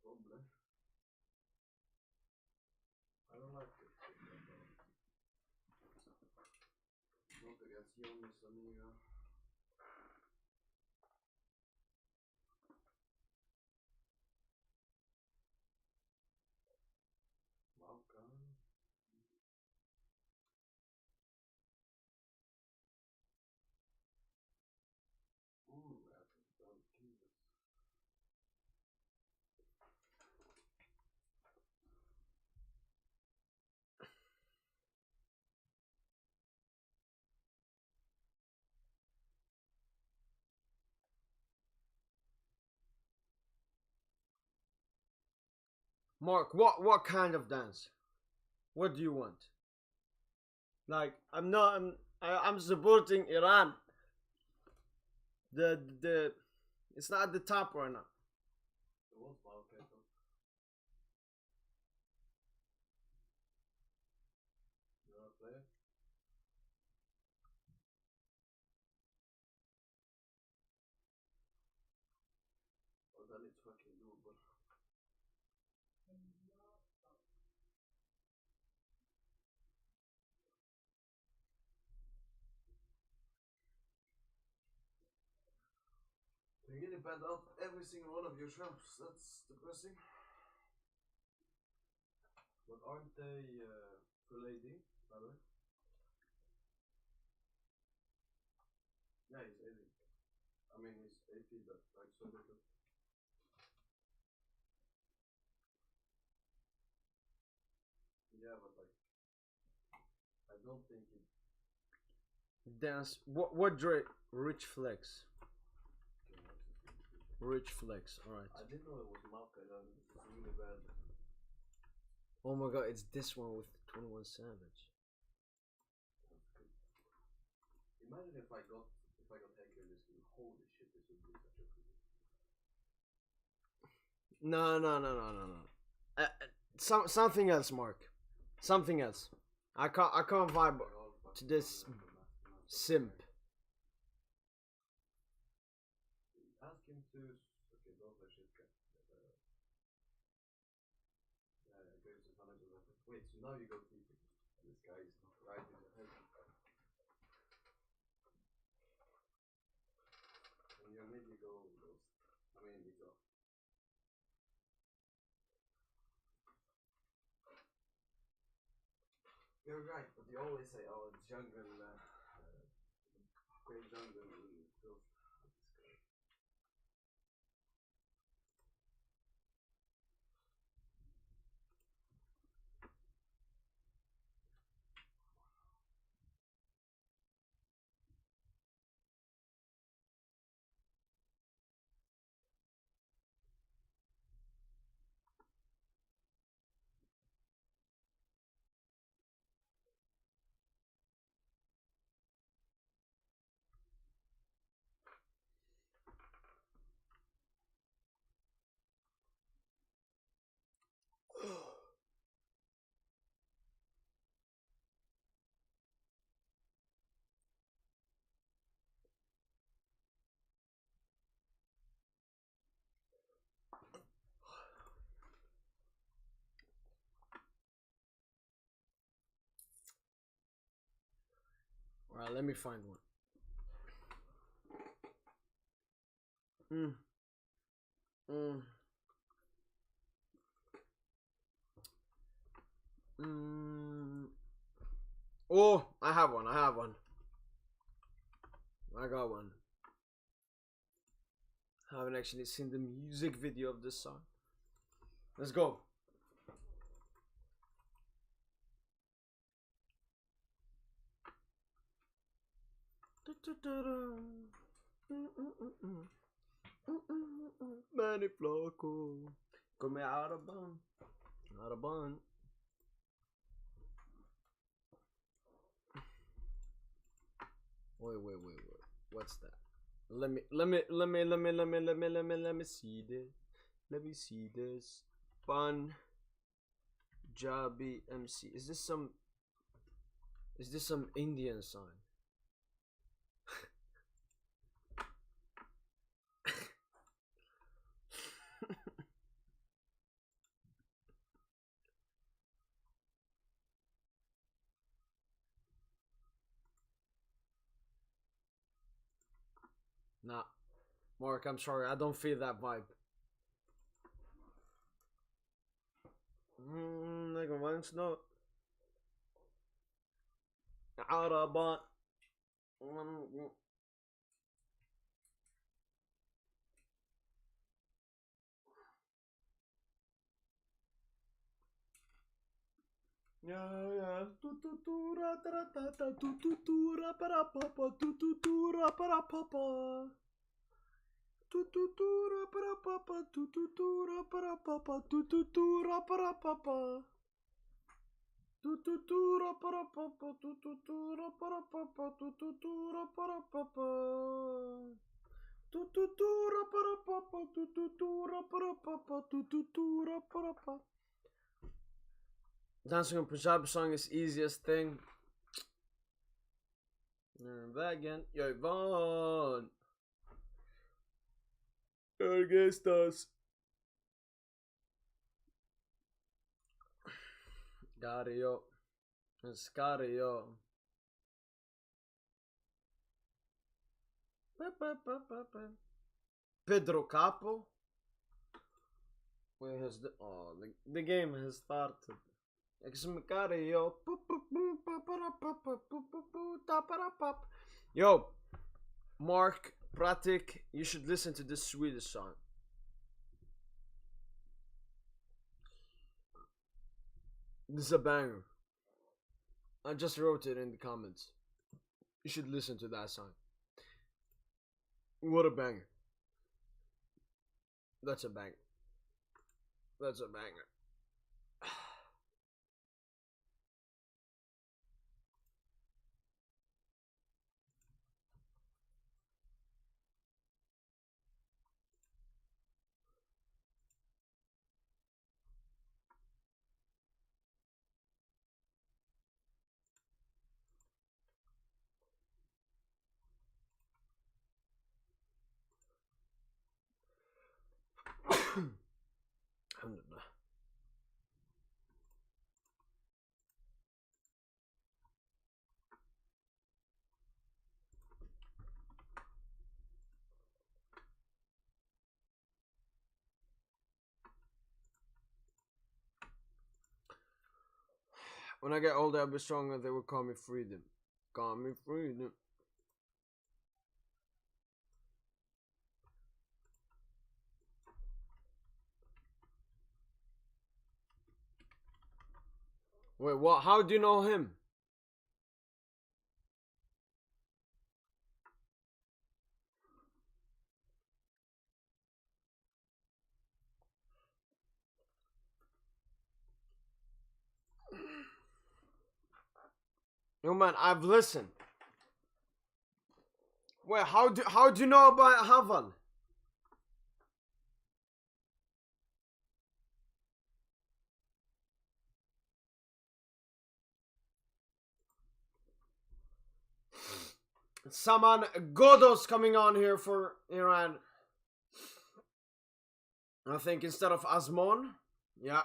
Probably. I don't like this shit that not against Jonas and Mira. Malkan. I think don't kill this.
Mark, what kind of dance? What do you want? Like, I'm not. I'm supporting Iran. The it's not at the top right now.
It was Malkan though. You wanna play it? Oh, then it's fucking doable. You're getting banned out every single one of your shops. That's depressing. But aren't they full AD, by the way? Yeah, he's AD. I mean, he's AP, but like so little. Yeah, but like, I don't think he.
Dance. What Drake? Rich Flex.
Okay, what's his name?
Rich Flex. All right.
I didn't know it was Malka. It's really bad.
Oh my god, it's this one with 21 Savage.
That's good. Imagine if I got Hacker in this game. Holy shit, this would be such a good.
No. Something else, Mark. Something else. I can't vibe to this simp.
Ask him to. Okay, don't let shit go. Yeah, go to manager. Wait, so now you go TP. This guy is not right in the head. And your mid you go Ghost. I mean, he's off. You're right, but you always say, oh, it's jungle, great jungle in Ghost.
Alright, let me find one. Oh, I have one. I got one. I haven't actually seen the music video of this song. Let's go. Manny Floco. Come Araban. Araban. Wait. What's that? Let me see this. Let me see this. Fun Jabi MC. Is this some Indian song? Nah. Mark, I'm sorry. I don't feel that vibe. Nigga, mine's not. عربات. Yeah. Tututura taratata tututura para papa tututura para papa. Tututura para papa tututura para papa tututura para papa. Tututura para papa tututura para papa tututura para papa. Tututura para papa tututura para papa tututura para papa. Dancing a Punjabi song is easiest thing. Back again. Yo, Yvonne. Against us. Gario. Scario. Pedro Capo. Where has the game has started. Yo, Mark Pratik, you should listen to this Swedish song. This is a banger. I just wrote it in the comments. You should listen to that song. What a banger. That's a banger. That's a banger. Alhamdulillah. When I get older, I'll be stronger. They will call me Freedom. Call me Freedom. Wait, what? How do you know him? Yo, man, I've listened. Wait, how do you know about Haval? Saman Godos coming on here for Iran. I think instead of Asmon. Yeah.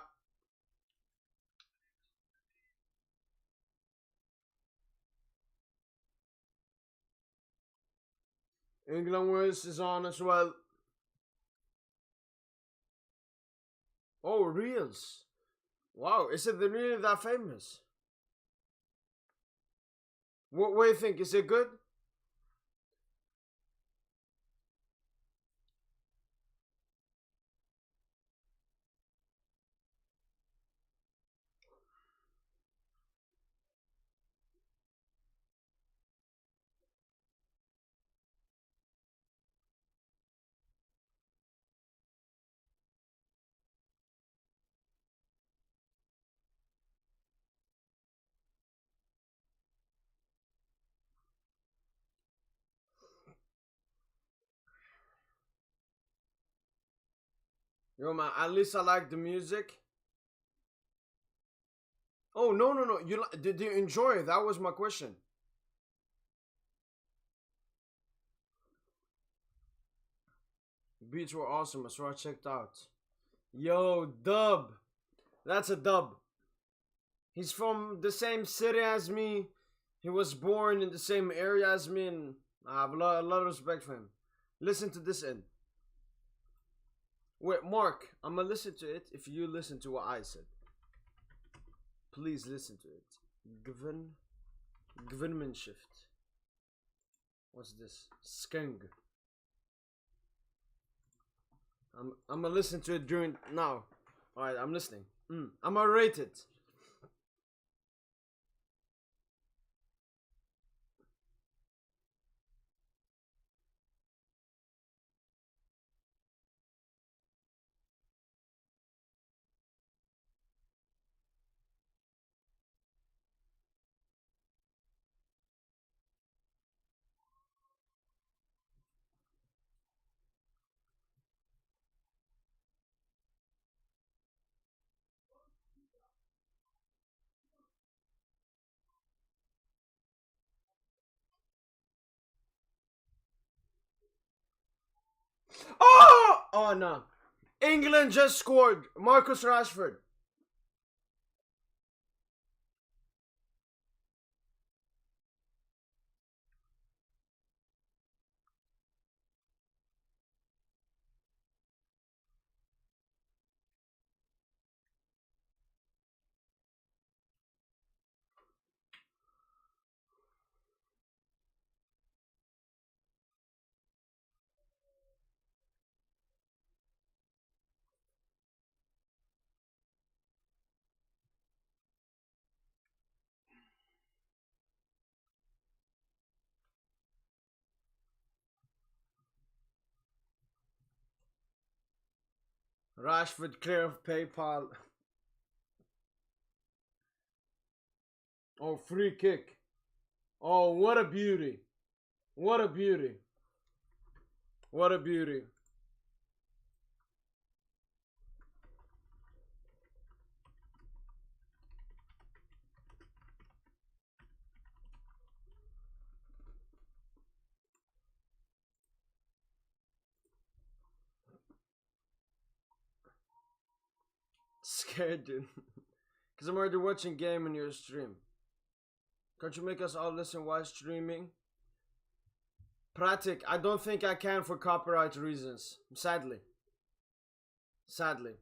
England West is on as well. Oh, Reels. Wow, is it really that famous? What do you think? Is it good? Yo, man, at least I like the music. Oh, no. Did you enjoy it? That was my question. Beats were awesome. That's what I checked out. Yo, dub. That's a dub. He's from the same city as me. He was born in the same area as me, and I have a lot of respect for him. Listen to this end. Wait, Mark, I'm gonna listen to it if you listen to what I said. Please listen to it. Government shift. What's this? Skeng. I'm gonna listen to it during now. Alright, I'm listening. I'm gonna rate it. Oh no. England just scored. Marcus Rashford. Rashford clear of PayPal. Oh, free kick. Oh, what a beauty. What a beauty. What a beauty. Scared, dude. Because I'm already watching game in your stream. Can't you make us all listen while streaming? Pratik, I don't think I can for copyright reasons. Sadly. Sadly.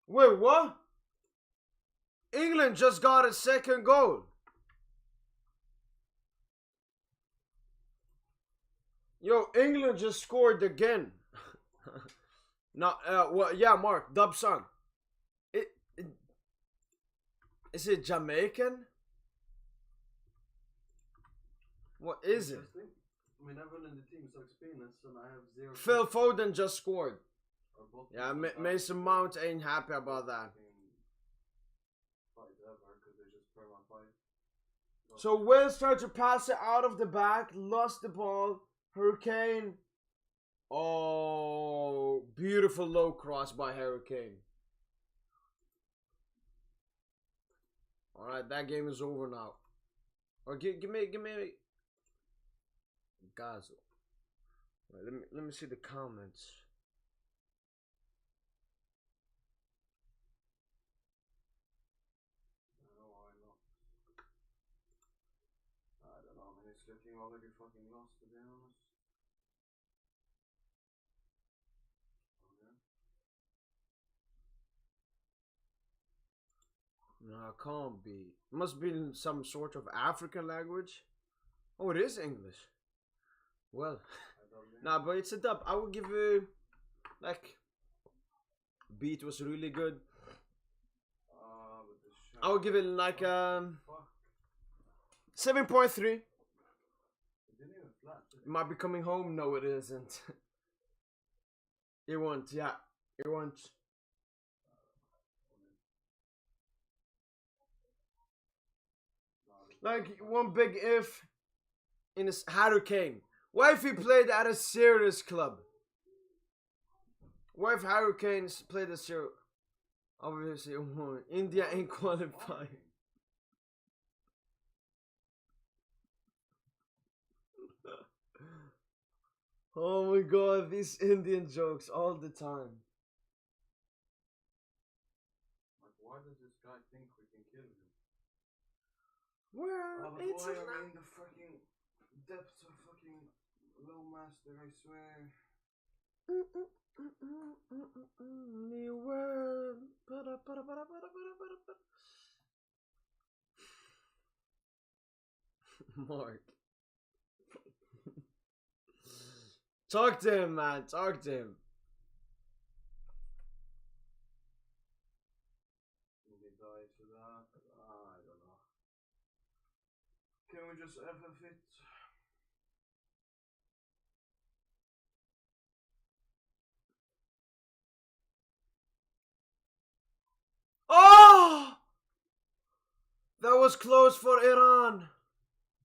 Wait, what? England just got a second goal. Yo, England just scored again. No, well, yeah, Mark, dub song. Is it Jamaican? What is it?
I mean, everyone in the team sucks penis, and I have 0.
Phil Foden just scored. Yeah, Mason Mount ain't happy about that. So Wales tried to pass it out of the back, lost the ball. Hurricane. Oh, beautiful low cross by Hurricane. All right, that game is over now. Or give me Gazo. Right, let me see the comments.
I don't know, man. It's looking already fucking lost, to be honest.
No, it can't be. It must be in some sort of African language. Oh, it is English. Well, nah, but it's a dub. I would give it like beat was really good. I would give it like 7.3. It might be coming home. No, it isn't. It won't. Yeah, it won't. Like one big if in his Hurricane. What if he played at a serious club? What if Hurricanes played a serious? Obviously, India ain't qualified. Oh my god, these Indian jokes all the time.
Like
Where
Oh, but
it's
boy, I'm in the fucking depths of fucking low master, I swear.
New world. Mark. Talk to him, man. Talk to him.
Maybe die to that. I don't know. Can we just FF it?
Oh! That was close for Iran.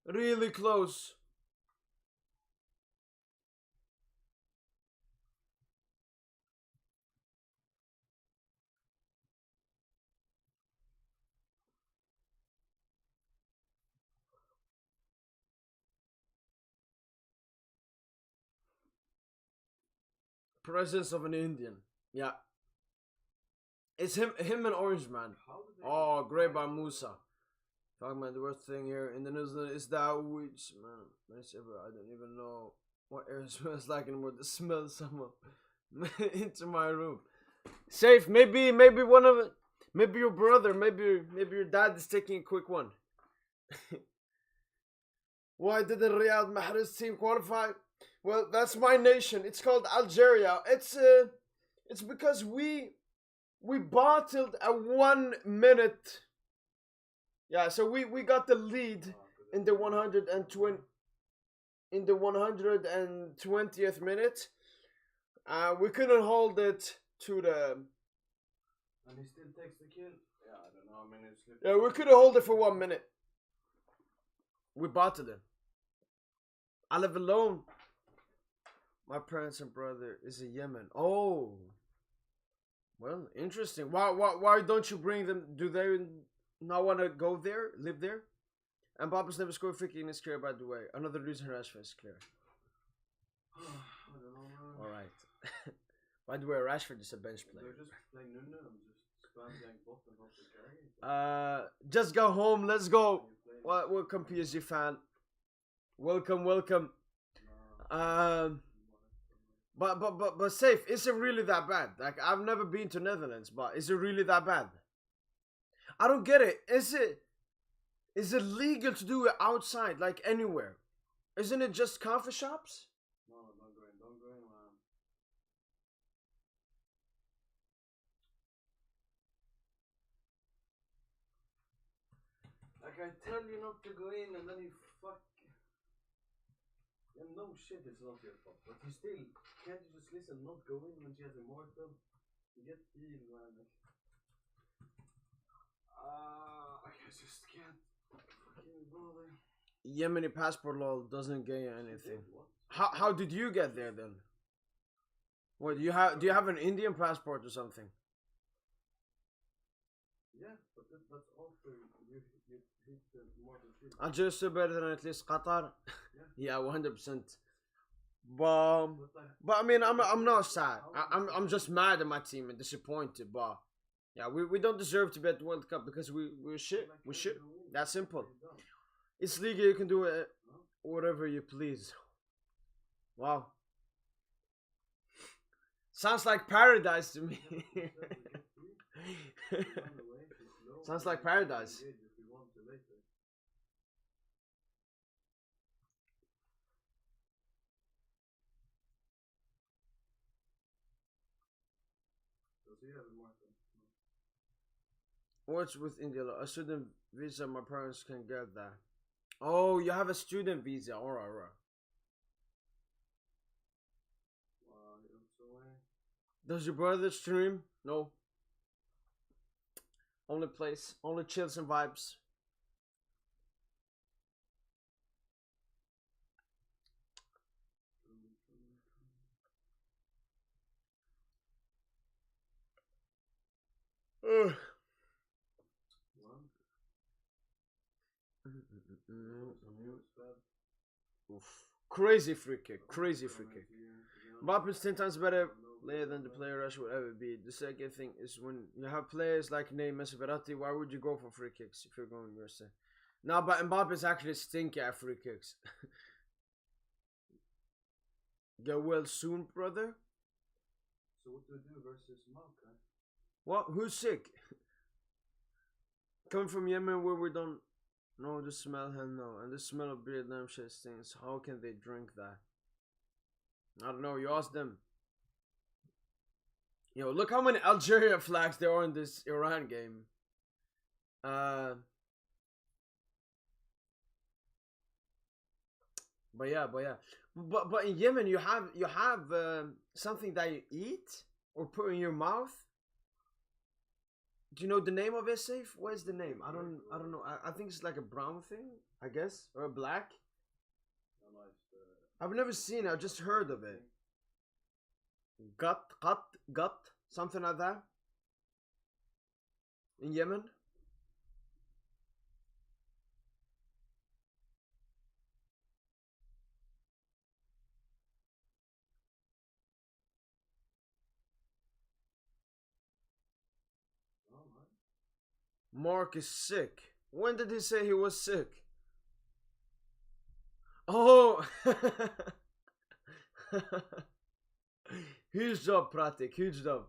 Really close. Presence of an Indian. Yeah. It's him and Orange Man. Oh, great by Musa. Talking about the worst thing here in the New Zealand is that which, man, I don't even know what air smells like anymore. The smell somehow into my room. Safe, maybe one of it. Maybe your brother, maybe your dad is taking a quick one. Why didn't Riyad Mahrez team qualify? Well, that's my nation. It's called Algeria. It's because we bottled a 1 minute. Yeah, so we got the lead in the 120th minute. We couldn't hold it to the.
And he still takes the kill? Yeah, I don't know. I mean, it's
Yeah, we couldn't hold it for 1 minute. We bottled it. I live alone. My parents and brother is in Yemen. Oh. Well, interesting. Why don't you bring them? Do they not want to go there, live there? And Papa's never scored 50 in his career, by the way. Another reason Rashford is clear.
I don't know, man.
Alright. By the way, Rashford is a bench player.
They're just playing Nunu and just spam gang bot and hope they carry.
Just go home. Let's go. Welcome, PSG fan. Welcome. But safe. Is it really that bad? Like, I've never been to Netherlands, but is it really that bad? I don't get it. Is it legal to do it outside, like anywhere? Isn't it just coffee shops?
No, don't go in, man. Like, I tell you not to go in and then you fuck. Yeah, no shit, it's not your fault. But you still, can't you just listen, not go in when she has Immortal? You get healed, man. I just can't fucking bother.
Yemeni passport law doesn't get you anything. How did you get there then? What do you have an Indian passport or something?
Yeah, but that's after you hit the Immortal Shield.
Algeria better than at least Qatar. Yeah, 100%. But I mean, I'm not sad. I'm just mad at my team and disappointed. But yeah, we don't deserve to be at the World Cup because we're shit. We're shit. That's simple. It's legal. You can do it whatever you please. Wow. Sounds like paradise to me. Sounds like paradise. What's with India? A student visa, my parents can get that. Oh, you have a student visa. Alright. Does your brother stream? No. Only place, only chills and vibes. Oof. Crazy free kick. Mbappe's 10 times better player than the player Rush would ever be. The second thing is when you have players like Ney, Messi, Verratti, why would you go for free kicks if you're going USA? No, but Mbappe's actually stinky at free kicks. Get well soon, brother.
So what do we do versus Malta?
What? Who's sick? Coming from Yemen where we don't know the smell, hell no. And the smell of beer damn shit stinks. How can they drink that? I don't know, you ask them. Yo, look how many Algeria flags there are in this Iran game. But yeah. But in Yemen you have something that you eat or put in your mouth. Do you know the name of it, Safe? What is the name? I don't know. I think it's like a brown thing, I guess, or a black. I've never seen it. I've just heard of it. Gut, something like that. In Yemen. Mark is sick. When did he say he was sick? Oh! Huge job, Pratik. Huge job.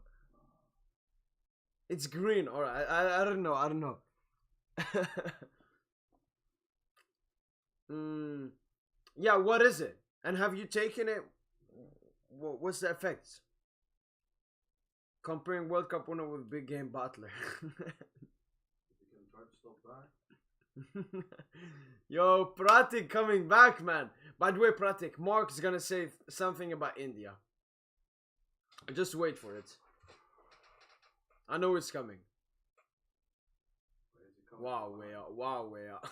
It's green. Alright. I don't know. Yeah, what is it? And have you taken it? What's the effects? Comparing World Cup winner with big game battler. Yo, Pratik coming back, man. By the way, Pratik, Mark is gonna say something about India. Just wait for it. I know it's coming. Wow, way out.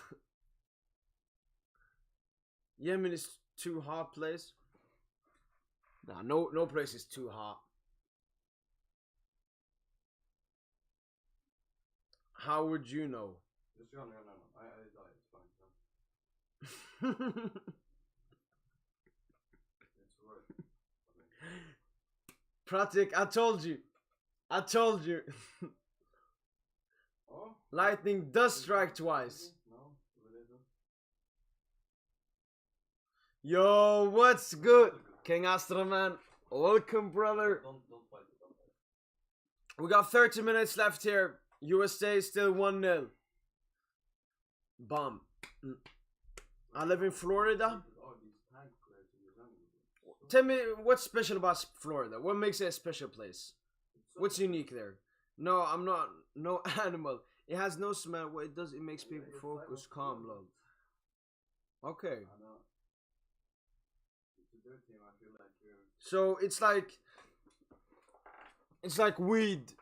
Yemen is too hot place. Nah, no place is too hot. How would you know?
No. It's fine.
Pratik, I told you.
Oh?
Lightning does strike twice.
No, it isn't.
Yo, what's good? King Astra, man. Welcome, brother.
Don't fight it.
We got 30 minutes left here. USA still 1-0. Bomb. I live in Florida. Tell me what's special about Florida. What makes it a special place? What's unique there? No, I'm not. No animal. It has no smell. What it does, it makes people focus, calm, love. Okay. So it's like weed,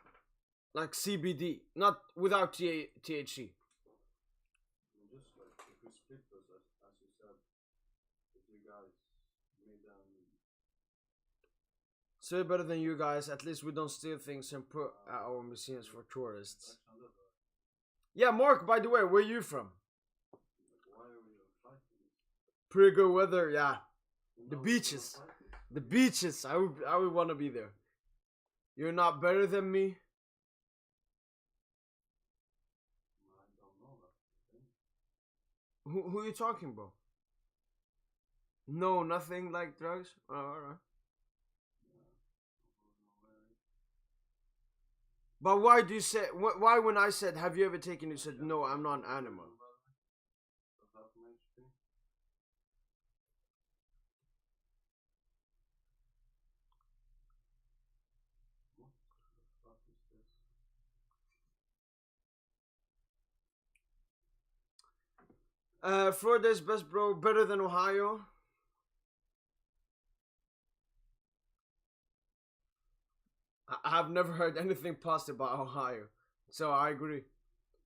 like CBD, not without THC.
Just like if we split those, as you said, if you guys made them.
So better than you guys. At least we don't steal things and put at our museums for tourists. Yeah, Mark. By the way, where are you from?
Why are we fighting?
Pretty good weather. Yeah, the beaches. The beaches. I would want to be there. You're not better than me.
I don't know that.
Who are you talking about? No, nothing like drugs. Oh, alright. But why do you say? Why when I said, "Have you ever taken?" You said, "No, I'm not an animal." Florida's best, bro. Better than Ohio. I have never heard anything positive about Ohio, so I agree.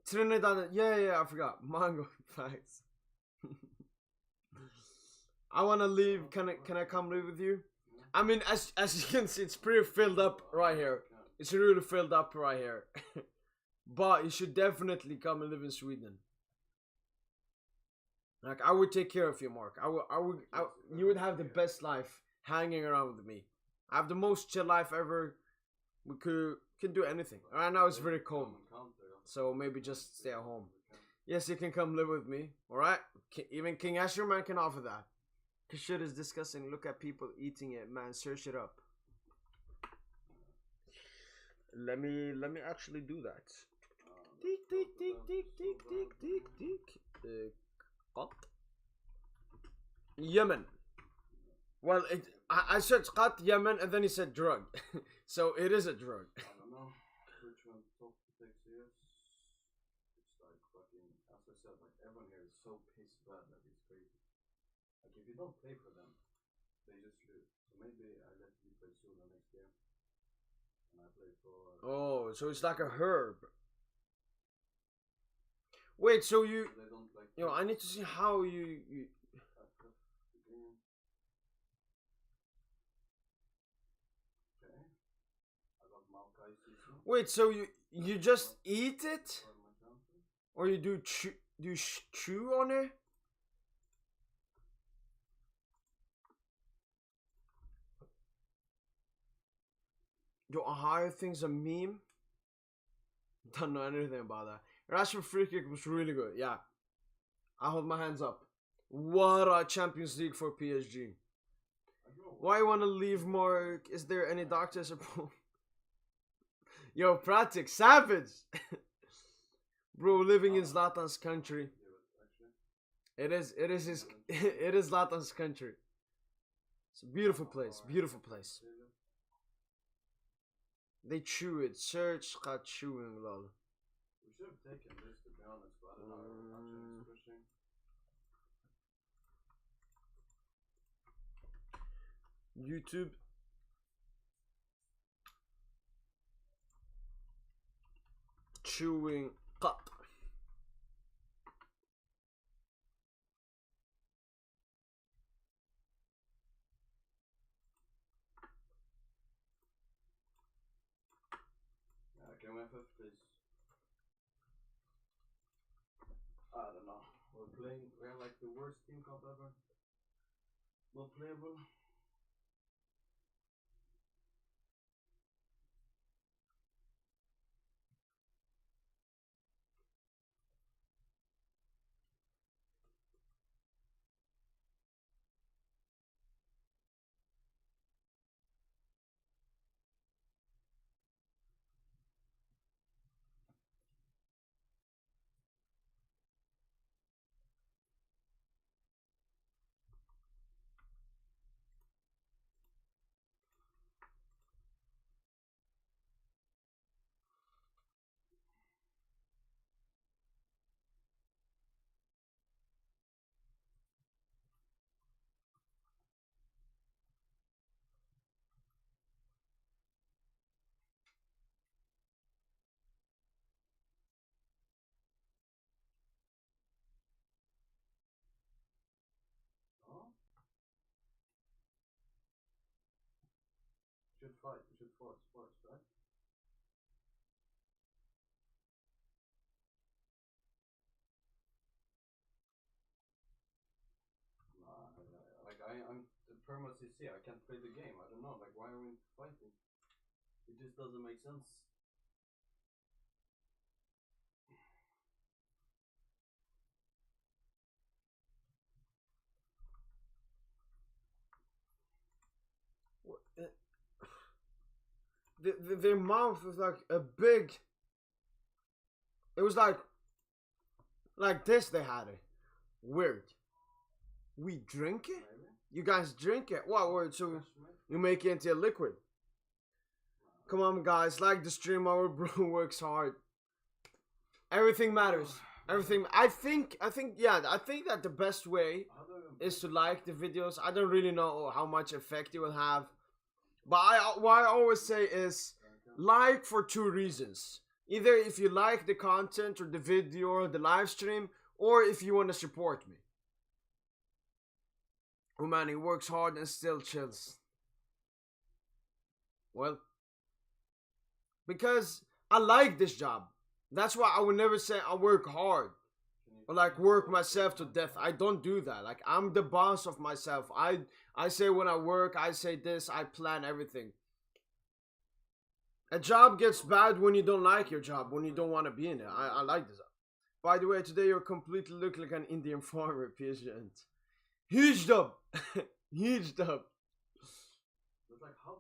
Trinidad, yeah, I forgot. Mango, thanks. I wanna leave. Can I come live with you? I mean, as you can see, it's pretty filled up right here. It's really filled up right here. But you should definitely come and live in Sweden. Like, I would take care of you, Mark. You would have the best life hanging around with me. I have the most chill life ever. We can do anything. Right now it's very cold, so maybe just stay at home. Yes, you can come live with me. All right. Even King Asherman can offer that. Cause shit is disgusting. Look at people eating it, man. Search it up. Let me actually do that. Tick tick tick tick tick tick tick tick. Qat. Yemen. Well, I searched Qat, Yemen, and then he said drug. So it is a drug.
I don't know which one top to take serious. It's like fucking, as I said, like everyone here is so piss bad that it's crazy. Like if you don't play for them, they just lose. So maybe I let you play Sula next game. And I play for.
Oh, so it's like a herb. Wait, so you.
They don't like.
Yo, I need to see how you. Wait, so you just eat it, or you do chew on it? Yo, Ohio thing's a meme. Don't know anything about that. Rashford free kick was really good. Yeah, I hold my hands up. What a Champions League for PSG. Why you wanna leave, Mark? Is there any doctors or? Yo, Pratik, savage! Bro, living in Zlatan's country. It is Zlatan's country. It's a beautiful place, They chew it. Search got chewing, lol.
We should have taken this, to be honest, but I don't know. Actually, pushing.
YouTube. Chewing cup.
Can we have it, please? I don't know. We're like the worst team comp ever. Not playable. Should fight. We should force, right? I'm the perma CC. I can't play the game. I don't know. Like, why are we fighting? It just doesn't make sense.
Their mouth was like a big. It was like this. They had it. Weird. We drink it.
Maybe?
You guys drink it. What word? So you make it into a liquid. Come on, guys. Like the stream. Our bro works hard. Everything matters. Everything. I think that the best way is to like the videos. I don't really know how much effect it will have. But what I always say is like for two reasons. Either if you like the content or the video or the live stream, or if you want to support me. Oh man, he works hard and still chills. Well, because I like this job. That's why I would never say I work hard. Or like work myself to death. I don't do that. Like I'm the boss of myself. I say when I work, I say this, I plan everything. A job gets bad when you don't like your job, when you don't want to be in it. I like this job. By the way, today you completely look like an Indian farmer, patient. Huge dub! Huge dub!
But like, how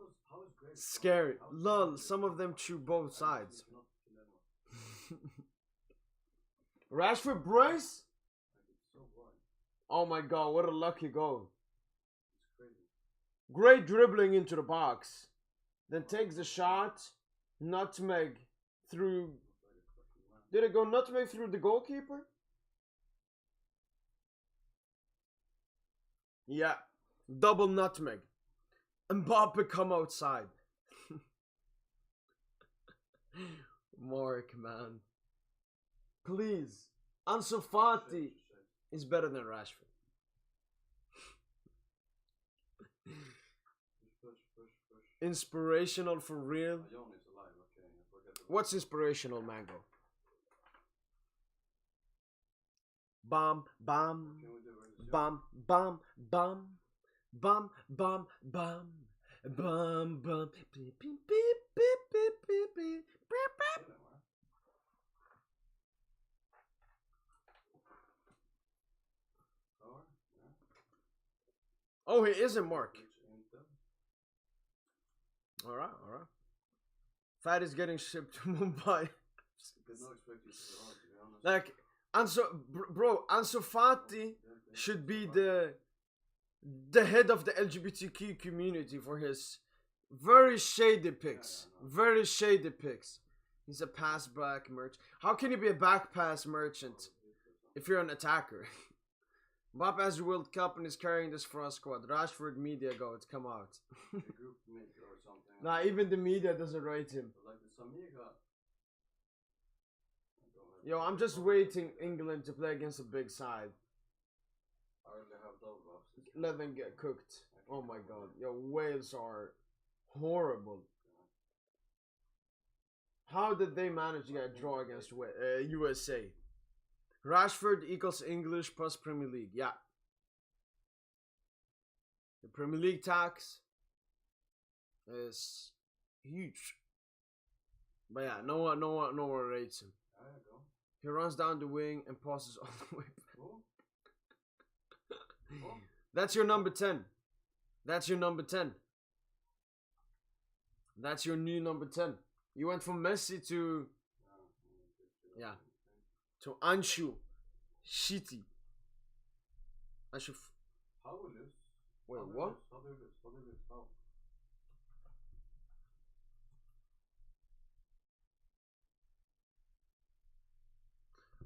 is Graves
Scary. Lol, some of them chew both sides. Rashford brace?
So wide.
Oh my god, what a lucky goal.
It's crazy.
Great dribbling into the box. Then takes the shot. Nutmeg through. Did it go nutmeg through the goalkeeper? Yeah. Double nutmeg. Mbappe come outside. Mark, man. Please. Ansu Fati is better than Rashford. Inspirational for real. What's inspirational, Mango? Bam, bam, bam, bam, bam, bam, bam, bam, bam, bam, beep, beep, beep, beep, beep, beep, beep, beep, beep. Oh, he isn't Mark. Alright, alright. Fat is getting shipped to Mumbai. Like, bro, Ansu Fati should be the head of the LGBTQ community for his very shady picks. Very shady picks. He's a pass back merchant. How can you be a back pass merchant if you're an attacker? Mbappe has the World Cup and is carrying this for our squad. Rashford media goat, come out. Nah, even the media doesn't rate him. Yo, I'm just waiting England to play against a big side. Let them get cooked. Oh my god. Yo, Wales are horrible. How did they manage to get a draw against USA? Rashford equals English plus Premier League. Yeah. The Premier League tax is huge. But yeah, no one rates him. He runs down the wing and passes all the way back. That's your number 10. That's your number 10. That's your new number 10. You went from Messi to... Yeah. To Anshu. Shitty. Anshu... Wait, what?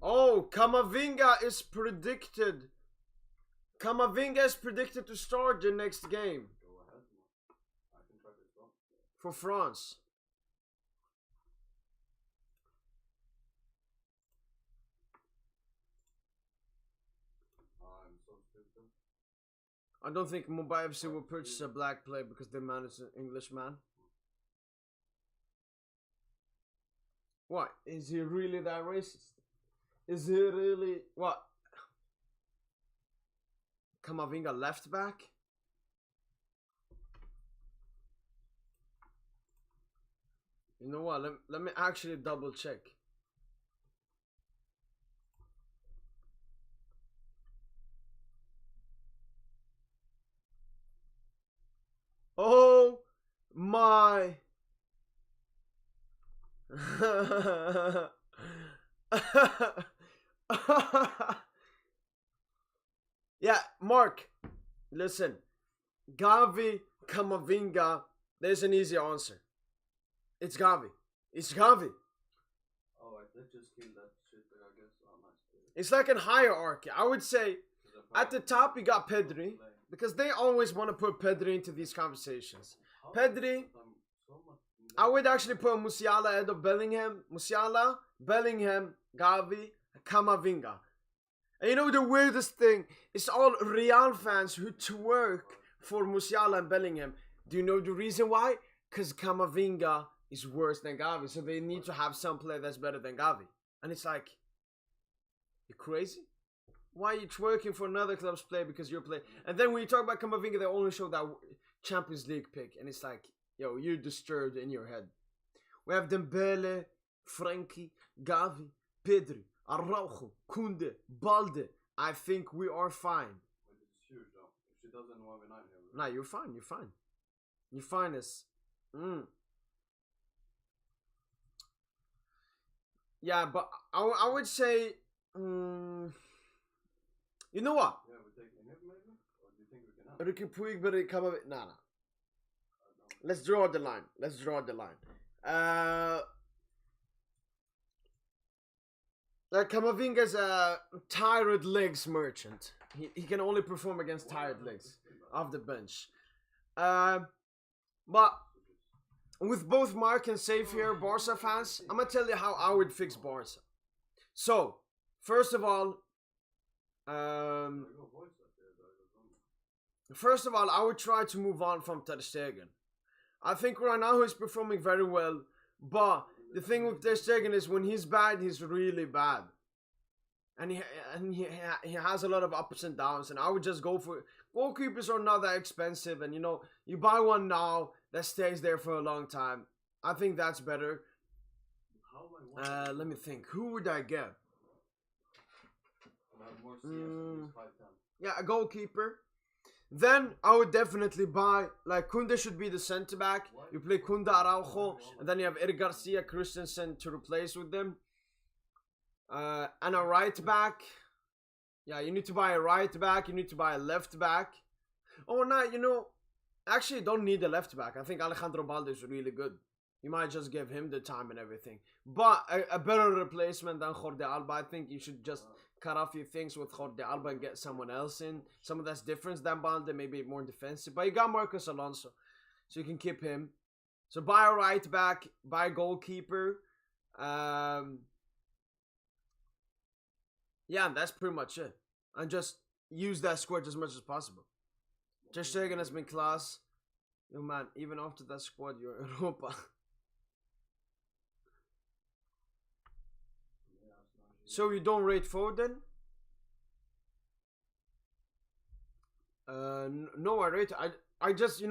Oh, Kamavinga is predicted. Kamavinga is predicted to start the next game. For France. I don't think Mumbai FC will purchase a black player because they manage an Englishman. What? Is he really that racist? Is he really... What? Kamavinga left back? You know what? Let me actually double check. Oh my. Yeah, Mark, listen. Gavi, Kamavinga, there's an easy answer. It's Gavi. It's Gavi.
Oh, let's just kill that shit, I guess.
It's like a hierarchy. I would say at the top you got Pedri, because they always want to put Pedri into these conversations. Pedri, I would actually put Musiala ahead of Bellingham. Musiala, Bellingham, Gavi, Kamavinga. And you know the weirdest thing? It's all Real fans who twerk for Musiala and Bellingham. Do you know the reason why? Because Kamavinga is worse than Gavi. So they need to have some player that's better than Gavi. And it's like, you crazy? Why are you twerking for another club's player because you're playing? And then when you talk about Kamavinga, they only show that Champions League pick. And it's like, yo, you're disturbed in your head. We have Dembele, Frankie, Gavi, Pedri. Araujo, Kunde, Balde. I think we are fine.
But it's huge though. If she doesn't 1v9 here.
Nah, you're fine. You're fine. You're fine as. Yeah, but I would say. You know what?
Yeah, we take Inhib maybe? Or do you think we can have?
Ricky Puig better come of it. Nah. Let's draw the line. Like Kamavinga's a tired legs merchant. He can only perform against tired legs off the bench. But with both Mark and Safe here, Barca fans, I'm gonna tell you how I would fix Barca. So, first of all, I would try to move on from Ter Stegen. I think right now he's performing very well, but the thing with Ter Stegen is when he's bad, he's really bad. And he has a lot of ups and downs, and I would just go for goalkeepers are not that expensive, and you buy one now that stays there for a long time. I think that's better. Let me think. Who would I get? Yeah, a goalkeeper. Then I would definitely buy, like, Kunde should be the center back. You play Kunde, Araujo, and then you have Eric Garcia, Christensen to replace with them. And a right back. Yeah, you need to buy a right back. You need to buy a left back. Oh, no, actually, you don't need a left back. I think Alejandro Balde is really good. You might just give him the time and everything. But a better replacement than Jordi Alba. I think you should just cut off your things with Jordi Alba and get someone else in. Someone that's different than Balde, maybe more defensive. But you got Marcos Alonso, so you can keep him. So buy a right back, buy a goalkeeper. Yeah, that's pretty much it. And just use that squad as much as possible. Ter Stegen has been class. Yo, man, even after that squad, you're in Europa. So you don't rate Foden? No, I rate. I just,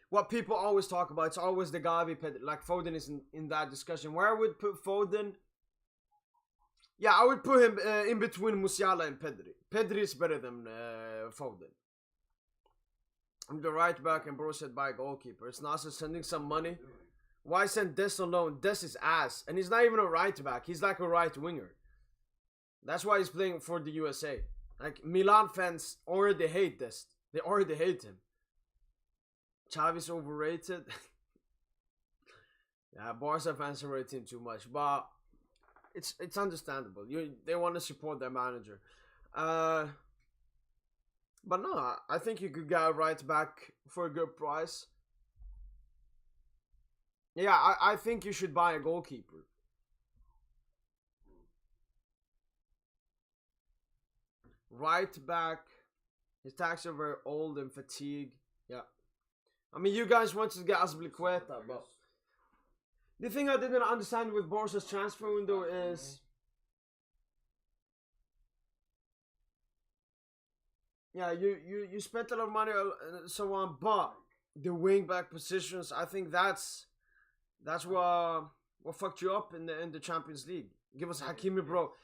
what people always talk about, it's always the Gavi, like Foden is in that discussion. Where I would put Foden? Yeah, I would put him in between Musiala and Pedri. Pedri is better than Foden. I'm the right back and bro said buy a goalkeeper. It's Nasser sending some money. Why send Des on loan? Des is ass. And he's not even a right back. He's like a right winger. That's why he's playing for the USA. Like, Milan fans already hate this. They already hate him. Xavi's overrated. Yeah, Barca fans rate him too much. But it's understandable. They want to support their manager. But no, I think you could get a right back for a good price. Yeah, I think you should buy a goalkeeper. Right back. His tags are very old and fatigued. Yeah. I mean, you guys wanted to get Azpilicueta, but the thing I didn't understand with Barca's transfer window is, yeah, you spent a lot of money and so on, but the wing back positions, I think that's what fucked you up in the Champions League. Give us Hakimi, bro.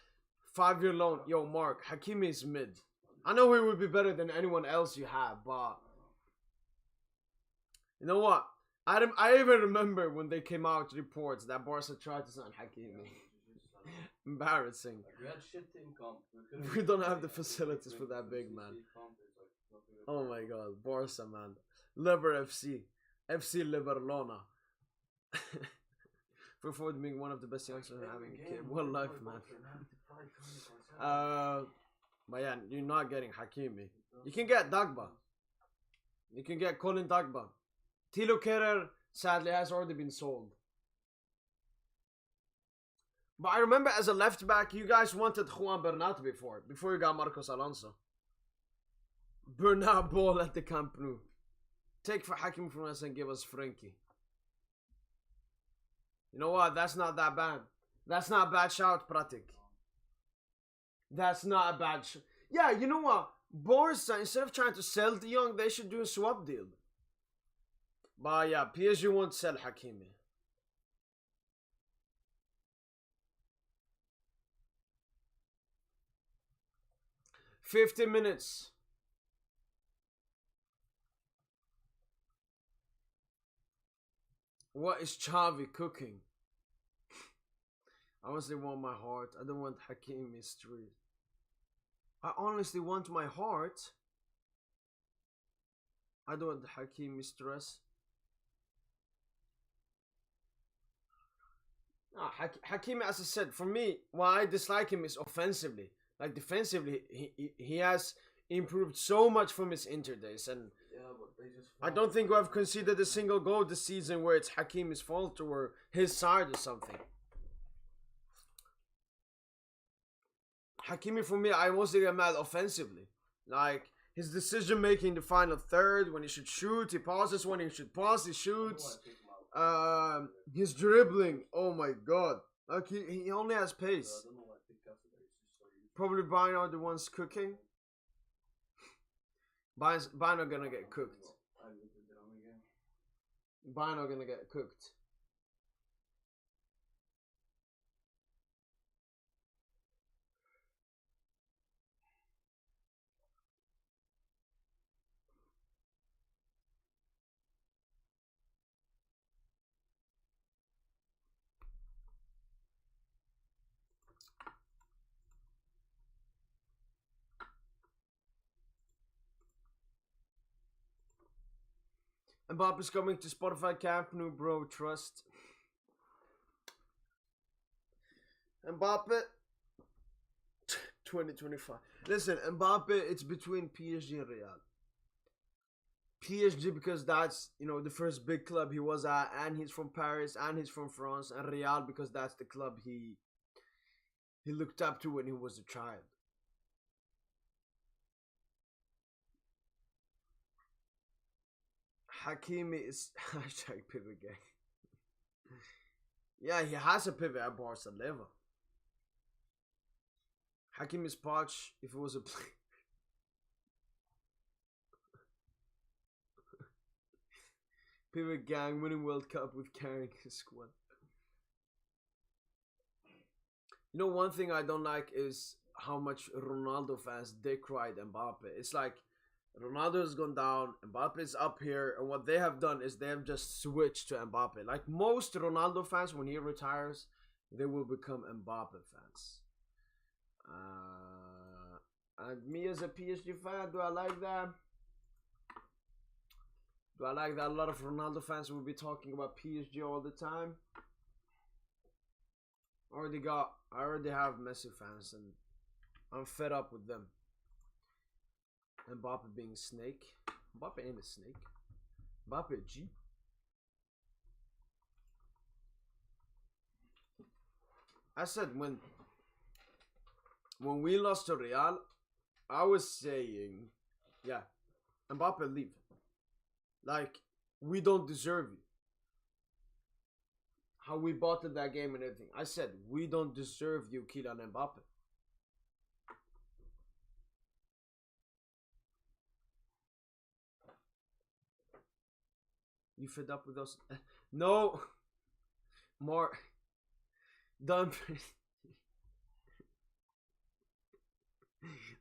5-year loan. Yo, Mark, Hakimi is mid. I know he would be better than anyone else you have, but you know what? I even remember when they came out reports that Barca tried to sign Hakimi. Embarrassing.
We had shit team comp.
We don't have the facilities for that big, man. Oh my god, Barca, man. Liver FC. FC Liverlona. For Ford being one of the best youngsters having a kid. One life, man. But yeah, you're not getting Hakimi. You can get Dagba. You can get Colin Dagba. Tilo Kerrer, sadly, has already been sold. But I remember as a left back, you guys wanted Juan Bernat before you got Marcos Alonso. Bernat ball at the Camp Nou. Take for Hakim from us and give us Frankie. You know what? That's not that bad. That's not a bad shout, Pratik. That's not a bad shout. Yeah, you know what? Barca, instead of trying to sell De Jong, they should do a swap deal. But yeah, PSG won't sell Hakimi. 50 minutes. What is Xavi cooking? I honestly want my heart. I don't want Hakimi street. I honestly want my heart. I don't want the Hakimi stress. No, Hakimi, as I said, for me, why I dislike him is offensively. Like defensively, he has improved so much from his Inter days, and
Yeah, but they just.
I don't think we have conceded a single goal this season where it's Hakimi's fault or his side or something. Hakimi, for me, I mostly get mad offensively. Like, his decision making in the final third, when he should shoot, he pauses. When he should pause, he shoots. His dribbling, oh my god. Like, he only has pace. Probably Bayern are the ones cooking. Bayern are gonna get cooked. Bayern are gonna get cooked. Mbappe's coming to Spotify Camp Nou, bro. Trust. Mbappe 2025. Listen, Mbappe, it's between PSG and Real. PSG because that's, you know, the first big club he was at, and he's from Paris, and he's from France, and Real because that's the club he looked up to when he was a child. Hakimi is hashtag pivot gang. Yeah, he has a pivot at Barcelona. Hakimi is Poch if it was a play. Pivot gang winning World Cup with carrying his squad. You know, one thing I don't like is how much Ronaldo fans decried Mbappe. It's like Ronaldo has gone down, Mbappe is up here, and what they have done is they have just switched to Mbappe. Like most Ronaldo fans, when he retires, they will become Mbappe fans. And me as a PSG fan, do I like that? Do I like that a lot of Ronaldo fans will be talking about PSG all the time? I already have Messi fans, and I'm fed up with them. Mbappe being snake. Mbappe ain't a snake. Mbappe a G. I said when we lost to Real, I was saying, yeah, Mbappe leave. Like, we don't deserve you. How we bottled that game and everything. I said, we don't deserve you, Kylian Mbappe. You fed up with us? No. More. Don't.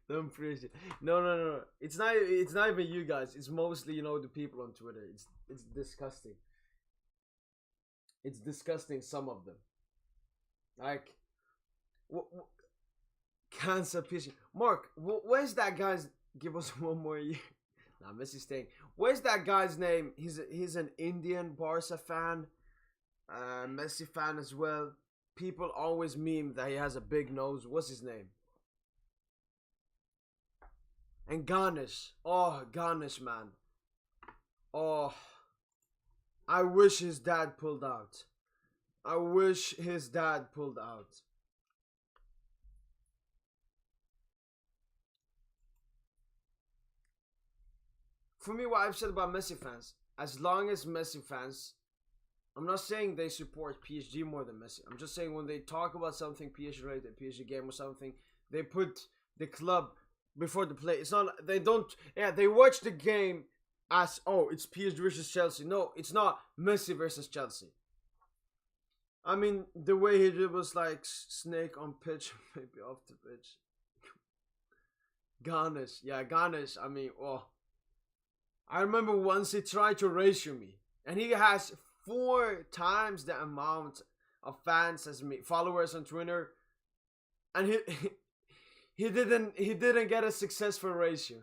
Don't praise it. No. It's not even you guys. It's mostly, you know, the people on Twitter. It's disgusting. It's disgusting, some of them. Like, cancer pitching. Mark, where's that guy's? Give us one more year. Nah, Messi's staying. Where's that guy's name? He's an Indian Barca fan, Messi fan as well. People always meme that he has a big nose. What's his name? And Ganesh. Oh, Ganesh, man. Oh, I wish his dad pulled out. I wish his dad pulled out. For me, what I've said about Messi fans, as long as Messi fans, I'm not saying they support PSG more than Messi. I'm just saying when they talk about something PSG related, PSG game or something, they put the club before the play. It's not, they don't, yeah, they watch the game as, oh, it's PSG versus Chelsea. No, it's not Messi versus Chelsea. I mean, the way he dribbles like snake on pitch, maybe off the pitch. Ganesh. Yeah, Ganesh. I mean, oh. I remember once he tried to ratio me. And he has 4 times the amount of fans as me, followers on Twitter. And he didn't get a successful ratio.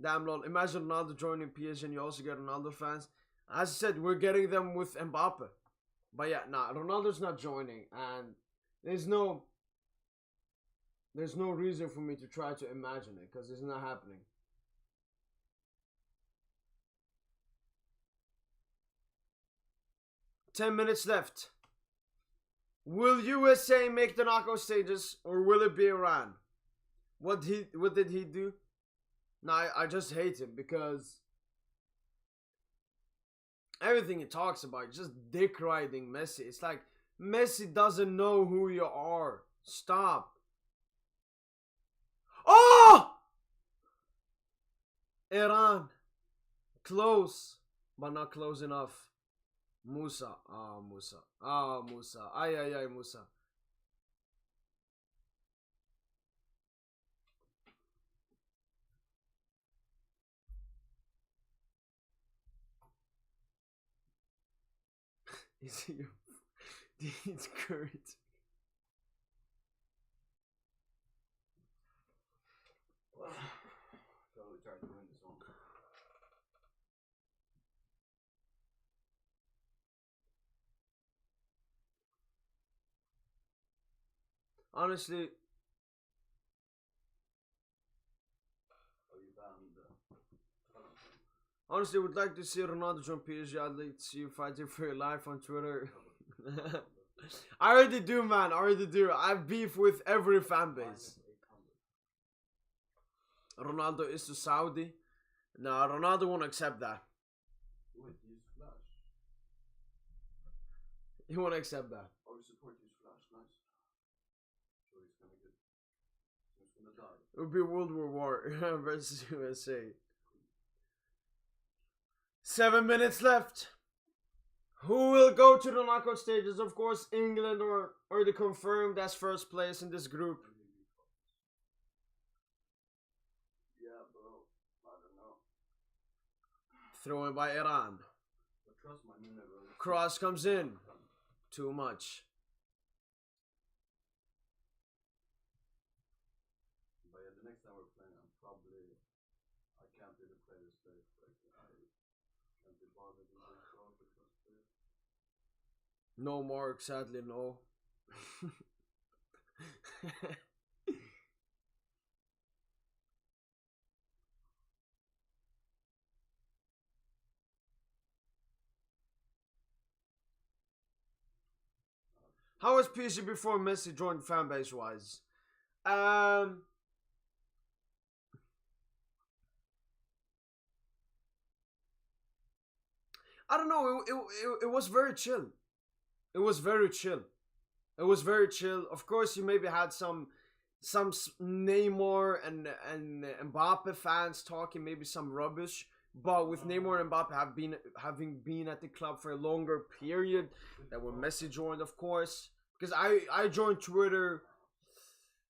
Damn lol. Imagine Ronaldo joining PSG and you also get Ronaldo fans. As I said, we're getting them with Mbappe. But yeah, nah, Ronaldo's not joining, and there's no reason for me to try to imagine it, because it's not happening. Ten minutes left. Will USA make the knockout stages, or will it be Iran? What did he do? Nah, I just hate him because everything he talks about, just dick riding Messi. It's like Messi doesn't know who you are. Stop. Oh! Iran. Close, but not close enough. Musa. Ah, Musa. Ah, Musa. Ay, ay, ay, Musa. Is he Dean's courage?
Well, so we tried to win this one.
Honestly, honestly, would like to see Ronaldo join PSG. I'd like to see you fighting for your life on Twitter. I already do, man. I already do. I have beef with every fan base. Ronaldo is to Saudi. No, Ronaldo won't accept that.
Wait, use Flash.
He won't accept that.
Or support use Flash, nice. So he's gonna get. He's gonna die.
It would be World War versus USA. 7 minutes left. Who will go to the knockout stages? Of course, England or the confirmed as first place in this group.
Yeah, bro. I don't know.
Thrown by Iran.
But trust my new bro.
Cross comes in. Too much.
But yeah, the next time we're playing, I can't really play this day. Like, I can't be bothered with this bro because
No, Mark, sadly, no. How was PSG before Messi joined fanbase wise? I don't know. It was very chill. It was very chill. It was very chill. Of course, you maybe had some Neymar and Mbappe fans talking maybe some rubbish, but with Neymar and Mbappe having been at the club for a longer period, that when Messi joined, of course, because I joined Twitter.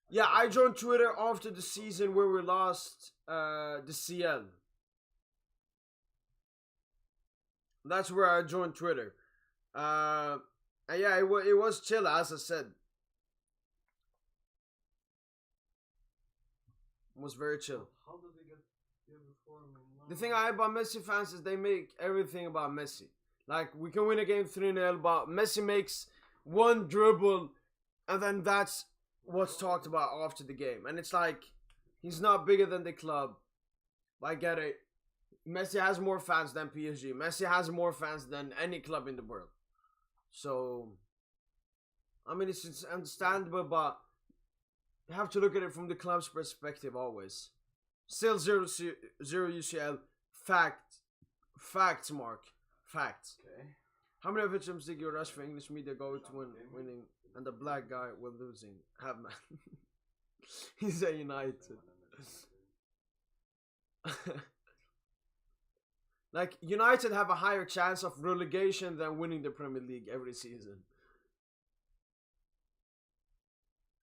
Yeah, I joined Twitter after the season where we lost the CL. That's where I joined Twitter. And yeah, it was chill, as I said. It was very chill.
how did they get here before?
The thing I hate about Messi fans is they make everything about Messi. Like, we can win a game 3-0, but Messi makes one dribble, and then that's what's talked about after the game. And it's like, he's not bigger than the club. I get it. Messi has more fans than PSG. Messi has more fans than any club in the world. So, I mean, it's understandable, but you have to look at it from the club's perspective always. Still 0 UCL. Facts, Mark. Facts.
Okay.
How many of victims did you rush for English media go to winning and the black guy will losing? Have man. He's a United. Like, United have a higher chance of relegation than winning the Premier League every season.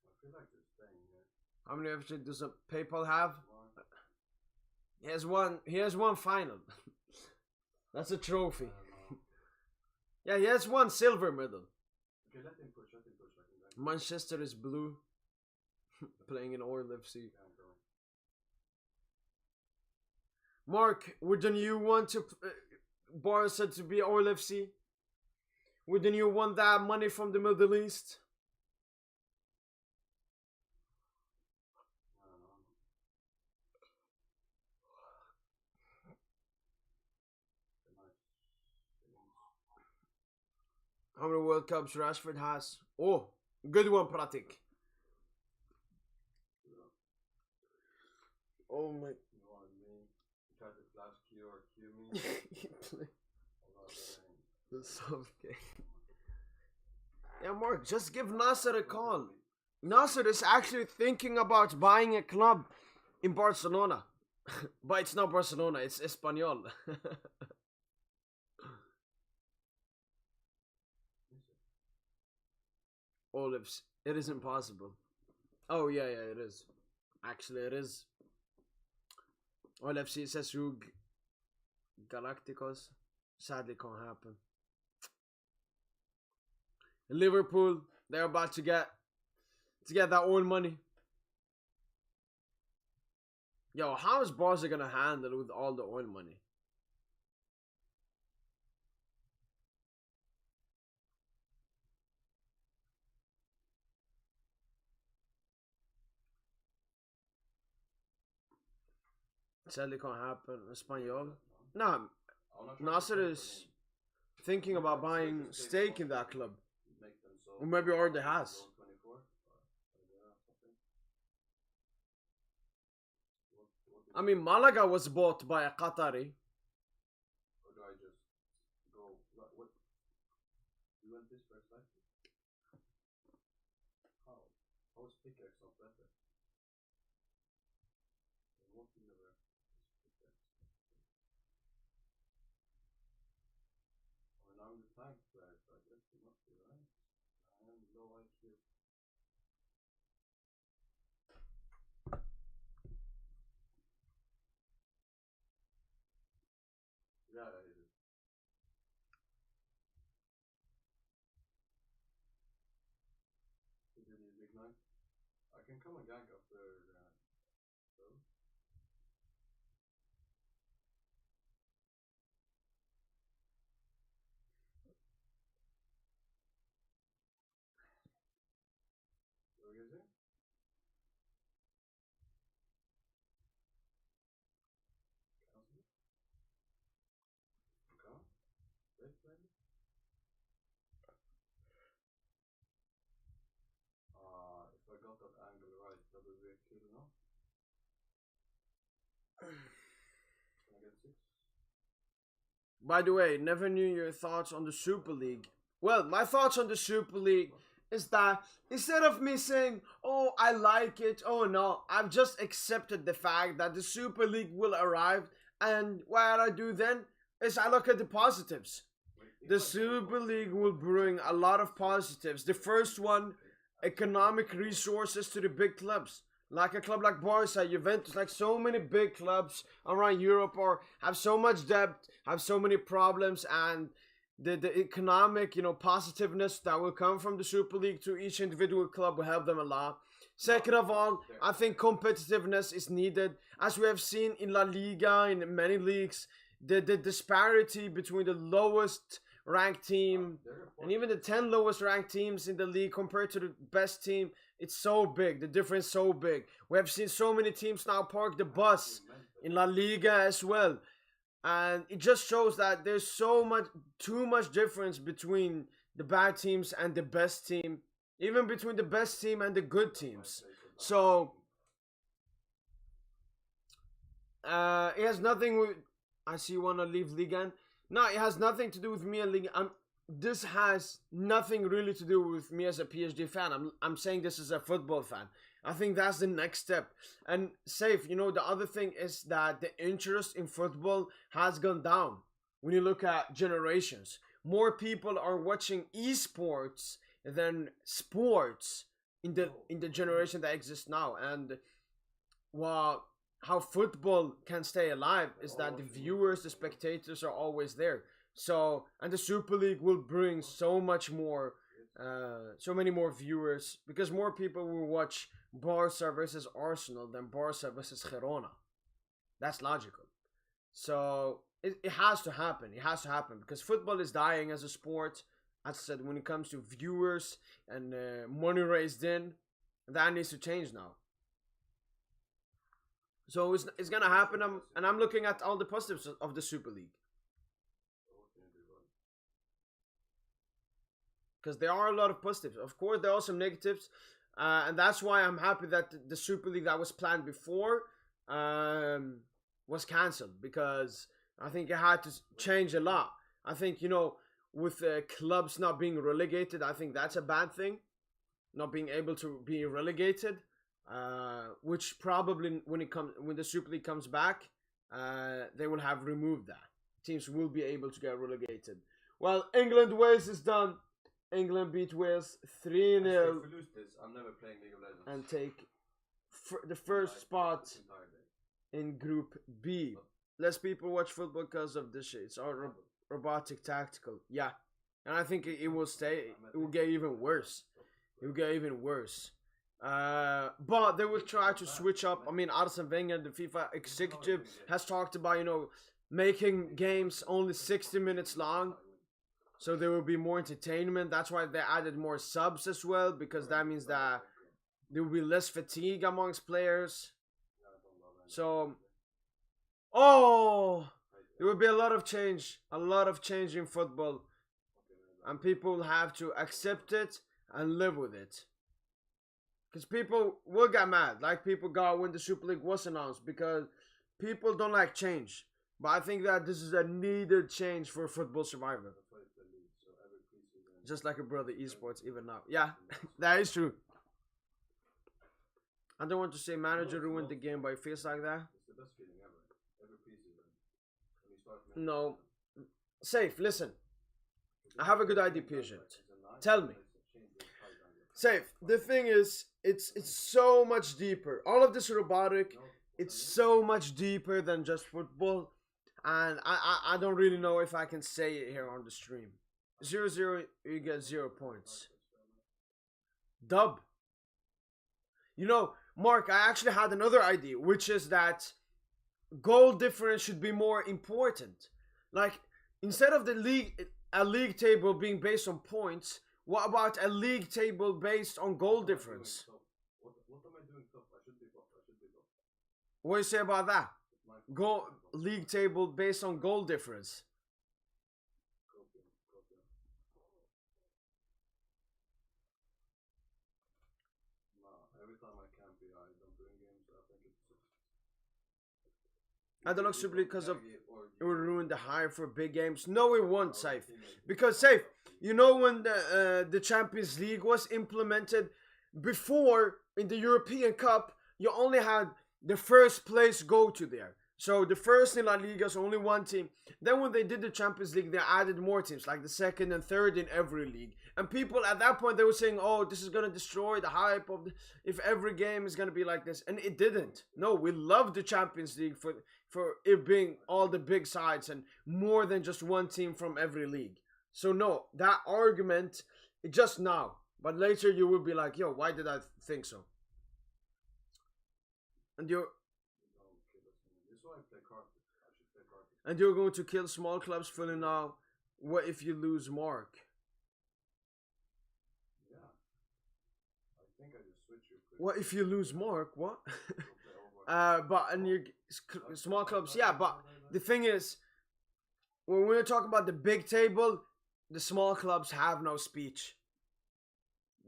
I feel like they're staying here.
How many FC does a PayPal have?
One.
He has one. He has one final. That's a trophy.
I don't know.
Yeah, he has one silver medal.
Okay, let him push. Let him push. I can go.
Manchester is blue. Playing in Oil FC.
Yeah, I'm going.
Mark, wouldn't you want to Barca to be Oil FC? Wouldn't you want that money from the Middle East?
I don't know. They're nice.
How many World Cups Rashford has? Oh, good one, Pratik. Oh my.
You wanted me to try to flash Q or Q me?
That's okay. Yeah, Mark, just give Nasser a call. Nasser is actually thinking about buying a club in Barcelona. But it's not Barcelona, it's Espanyol. Olives. It is impossible. Oh, yeah, it is. Actually, it is. Oil FC says Rug Galacticos. Sadly, can't happen. Liverpool, they're about to get that oil money. Yo, how is Barca gonna handle with all the oil money? Sadly, can't happen. Espanyol. Nah, Nasser is thinking about buying stake in that club. Or maybe already has. I mean, Malaga was bought by a Qatari.
Or do I just go? What? You went this first, right? How? How is pickaxe not better? What universe is pickaxe? I mean, I'm the tank player, so I guess it must be right. I am low IQ. Yeah, it is. Did you need big knife? I can come and gank after those. What are you guys doing? Cancel it? Okay. Wait, maybe? If I got that angle right, that would be a kill now. Can I get 6?
By the way, never knew your thoughts on the Super League. Well, my thoughts on the Super League is that instead of me saying, oh, I like it, oh no, I've just accepted the fact that the Super League will arrive, and what I do then is I look at the positives. The Super League will bring a lot of positives. The first one, economic resources to the big clubs. Like a club like Barca, Juventus, like so many big clubs around Europe or have so much debt, have so many problems, and the economic, positiveness that will come from the Super League to each individual club will help them a lot. Second of all, I think competitiveness is needed. As we have seen in La Liga, in many leagues, the disparity between the lowest ranked team and even the 10 lowest ranked teams in the league compared to the best team, it's so big. The difference is so big. We have seen so many teams now park the bus in La Liga as well. And it just shows that there's too much difference between the bad teams and the best team, even between the best team and the good teams. So it has nothing with. I see you want to leave Ligan. No, it has nothing to do with me and Ligan. This has nothing really to do with me as a PSG fan. I'm saying this as a football fan. I think that's the next step. And safe, the other thing is that the interest in football has gone down. When you look at generations, more people are watching esports than sports in the generation that exists now. And how football can stay alive is that the viewers, the spectators are always there. So, and the Super League will bring so much more, so many more viewers, because more people will watch Barca versus Arsenal than Barca versus Girona. That's logical. So it has to happen. It has to happen because football is dying as a sport. As I said, when it comes to viewers and money raised in, that needs to change now. So it's gonna happen. And I'm looking at all the positives of the Super League. Because there are a lot of positives. Of course, there are some negatives. And that's why I'm happy that the Super League that was planned before was cancelled. Because I think it had to change a lot. I think, with clubs not being relegated, I think that's a bad thing. Not being able to be relegated. Which probably when the Super League comes back, they will have removed that. Teams will be able to get relegated. Well, England-Wales is done. England beat Wales 3-0.
If we lose this, I'm never playing League of Legends.
And take the first spot in Group B. Less people watch football because of this shit. It's all robotic tactical. Yeah. And I think it will stay. It will get even worse. It will get even worse. But they will try to switch up. I mean, Arsene Wenger, the FIFA executive, has talked about, making games only 60 minutes long. So there will be more entertainment. That's why they added more subs as well, because that means that there will be less fatigue amongst players. So, there will be a lot of change in football. And people will have to accept it and live with it. Because people will get mad, like people got when the Super League was announced, because people don't like change. But I think that this is a needed change for Football Survivor. Just like a brother esports even now. Yeah, that is true. I don't want to say manager ruined the game, but it feels like that.
It's the best feeling ever. Every preseason. When you start
no. Safe, listen. I have a good idea, Pigeon. Tell me. Safe, the thing is, it's so much deeper. All of this robotic, it's so much deeper than just football. And I don't really know if I can say it here on the stream. 0-0, you get 0 points. Dub. Mark, I actually had another idea, which is that goal difference should be more important. Like, instead of a league table being based on points, what about a league table based on goal difference?
What am I doing tough? I should be tough.
What do you say about that? League table based on goal difference.
Every time I can't be, I don't bring games. I think it's.
I don't look Super League because of it will ruin the hype for big games. No, it won't, Safe. Because Safe, when the Champions League was implemented before in the European Cup, you only had the first place go to there. So the first in La Liga is only one team. Then when they did the Champions League, they added more teams, like the second and third in every league. And people at that point, they were saying, this is going to destroy the hype of if every game is going to be like this. And it didn't. No, we love the Champions League for it being all the big sides and more than just one team from every league. So no, that argument, just now. But later you will be like, yo, why did I think so? And you're going to kill small clubs fully now. What if you lose Mark?
Yeah. I think I just switched you.
What if you lose Mark? What? But and you small clubs, yeah. But the thing is, when we're talking about the big table, the small clubs have no speech.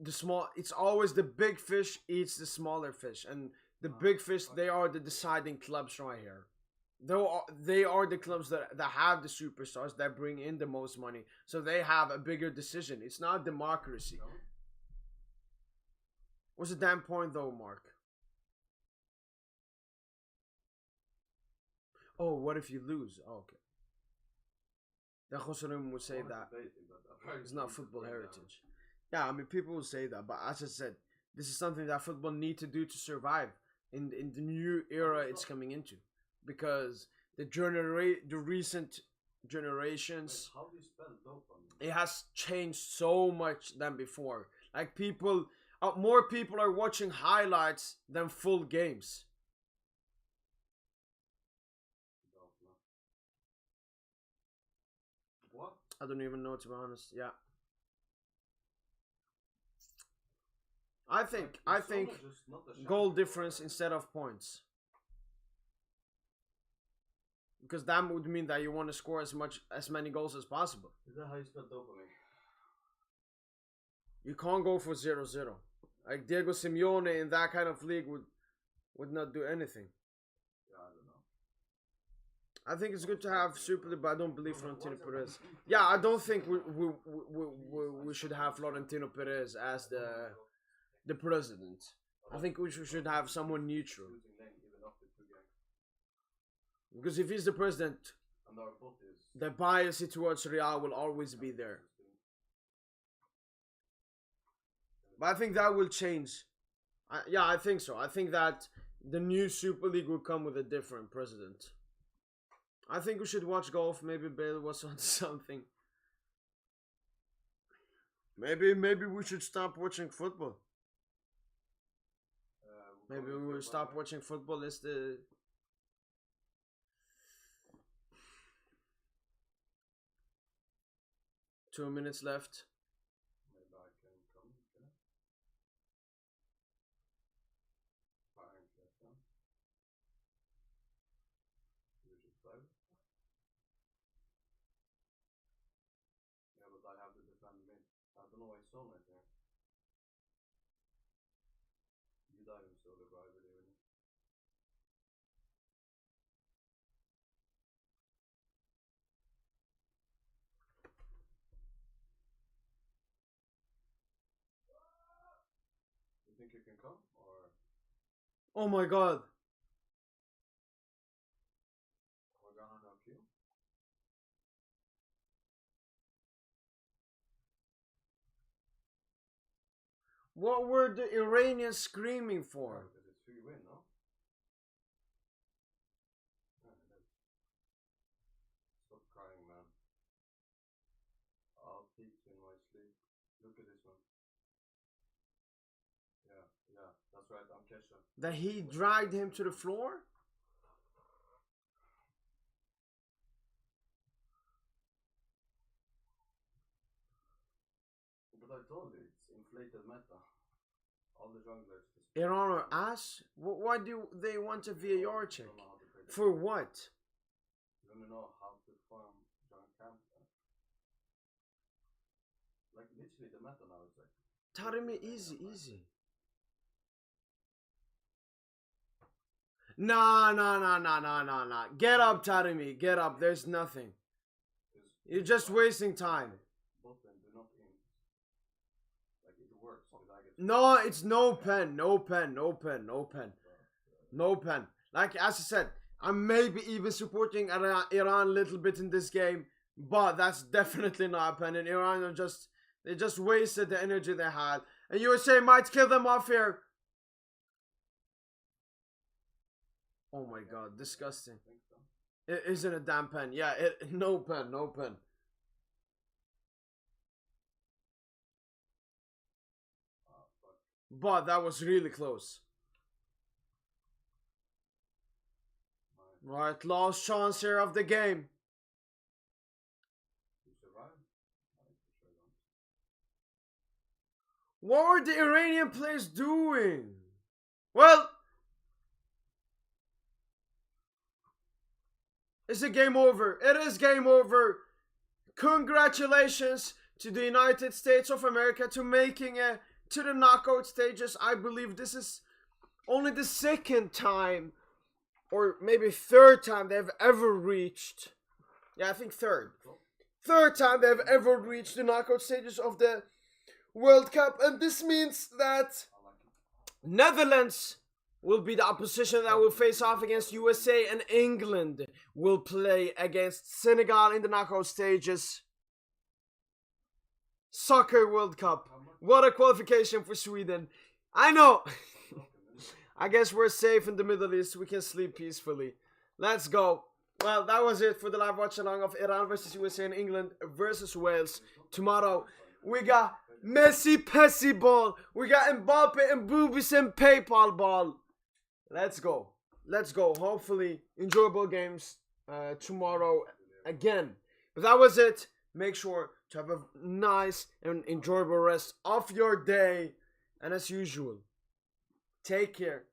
It's always the big fish eats the smaller fish, and the big fish, they are the deciding clubs right here. They are the clubs that have the superstars that bring in the most money, so they have a bigger decision. It's not democracy. What's the damn point though, Mark? Oh, what if you lose? Oh, okay. Then José would say that it's not football heritage. Yeah, I mean, people will say that, but as I said, This is something that football need to do to survive in the new era it's coming into, because the recent generations,
How do you spell dopamine?
it has changed so much than before. Like more people are watching highlights than full games.
What?
I don't even know, to be honest. Yeah. I think goal difference instead of points. Because that would mean that you want to score as many goals as possible.
Is that how you spell dopamine?
You can't go for 0-0. Like Diego Simeone in that kind of league would not do anything.
Yeah, I don't know.
I think it's good to have Super League, but I don't believe Florentino Perez. Yeah, I don't think we should have Florentino Perez as the president. I think we should have someone neutral. Because if he's the president, the bias towards Real will always be there. But I think that will change. Yeah, I think so. I think that the new Super League will come with a different president. I think we should watch golf. Maybe Bale was on something. Maybe we should stop watching football. Maybe we will stop watching football. It's the 2 minutes left.
Maybe I can come, can I? Fine, yeah. You should play. Yeah, but I have to defend mid. I don't know why it's so right there. You dive him so the driver doing it. You think you can come, or
Oh my god.
we're gonna knock you?
What were the Iranians screaming for?
Because it's 3-win, no? Yeah, it is. Stop crying, man. I'll peek in my sleep. Look at this one. Yeah, that's right, I'm Kesha.
That he dragged him to the floor?
But I told you, it's inflated meta. All the junglers just
Iran or ass? Why do they want a VAR check?
don't know how to play the
For what?
You don't know how to farm junk camp. Like literally the meta now is like
Taremi, easy. Nah. Get up, Taremi. Get up. There's nothing. You're just wasting time.
both of them do not in. Like it works because I get
No, it's no pen. Like as I said, I'm maybe even supporting Iran a little bit in this game, but that's definitely not a pen. And Iran they just wasted the energy they had, and USA might kill them off here. Oh my god, disgusting.
I think so.
It isn't a damn pen. Yeah, no pen.
Fuck.
But that was really close. Right, last chance here of the game.
You survive? I for sure don't.
What were the Iranian players doing? Well, it's a game over. It is game over. Congratulations to the United States of America to making it to the knockout stages. I believe this is only the second time, or maybe third time they've ever reached. Yeah, I think third. Third time they've ever reached the knockout stages of the World Cup. And this means that Netherlands will be the opposition that will face off against USA, and England will play against Senegal in the knockout stages. Soccer World Cup. What a qualification for Sweden. I know. I guess we're safe in the Middle East. We can sleep peacefully. Let's go. Well, that was it for the live watch along of Iran versus USA and England versus Wales. Tomorrow, we got Messi Pessy ball. We got Mbappe and Boobies and PayPal ball. Let's go. Let's go. Hopefully, enjoyable games tomorrow again. But that was it. Make sure to have a nice and enjoyable rest of your day. And as usual, take care.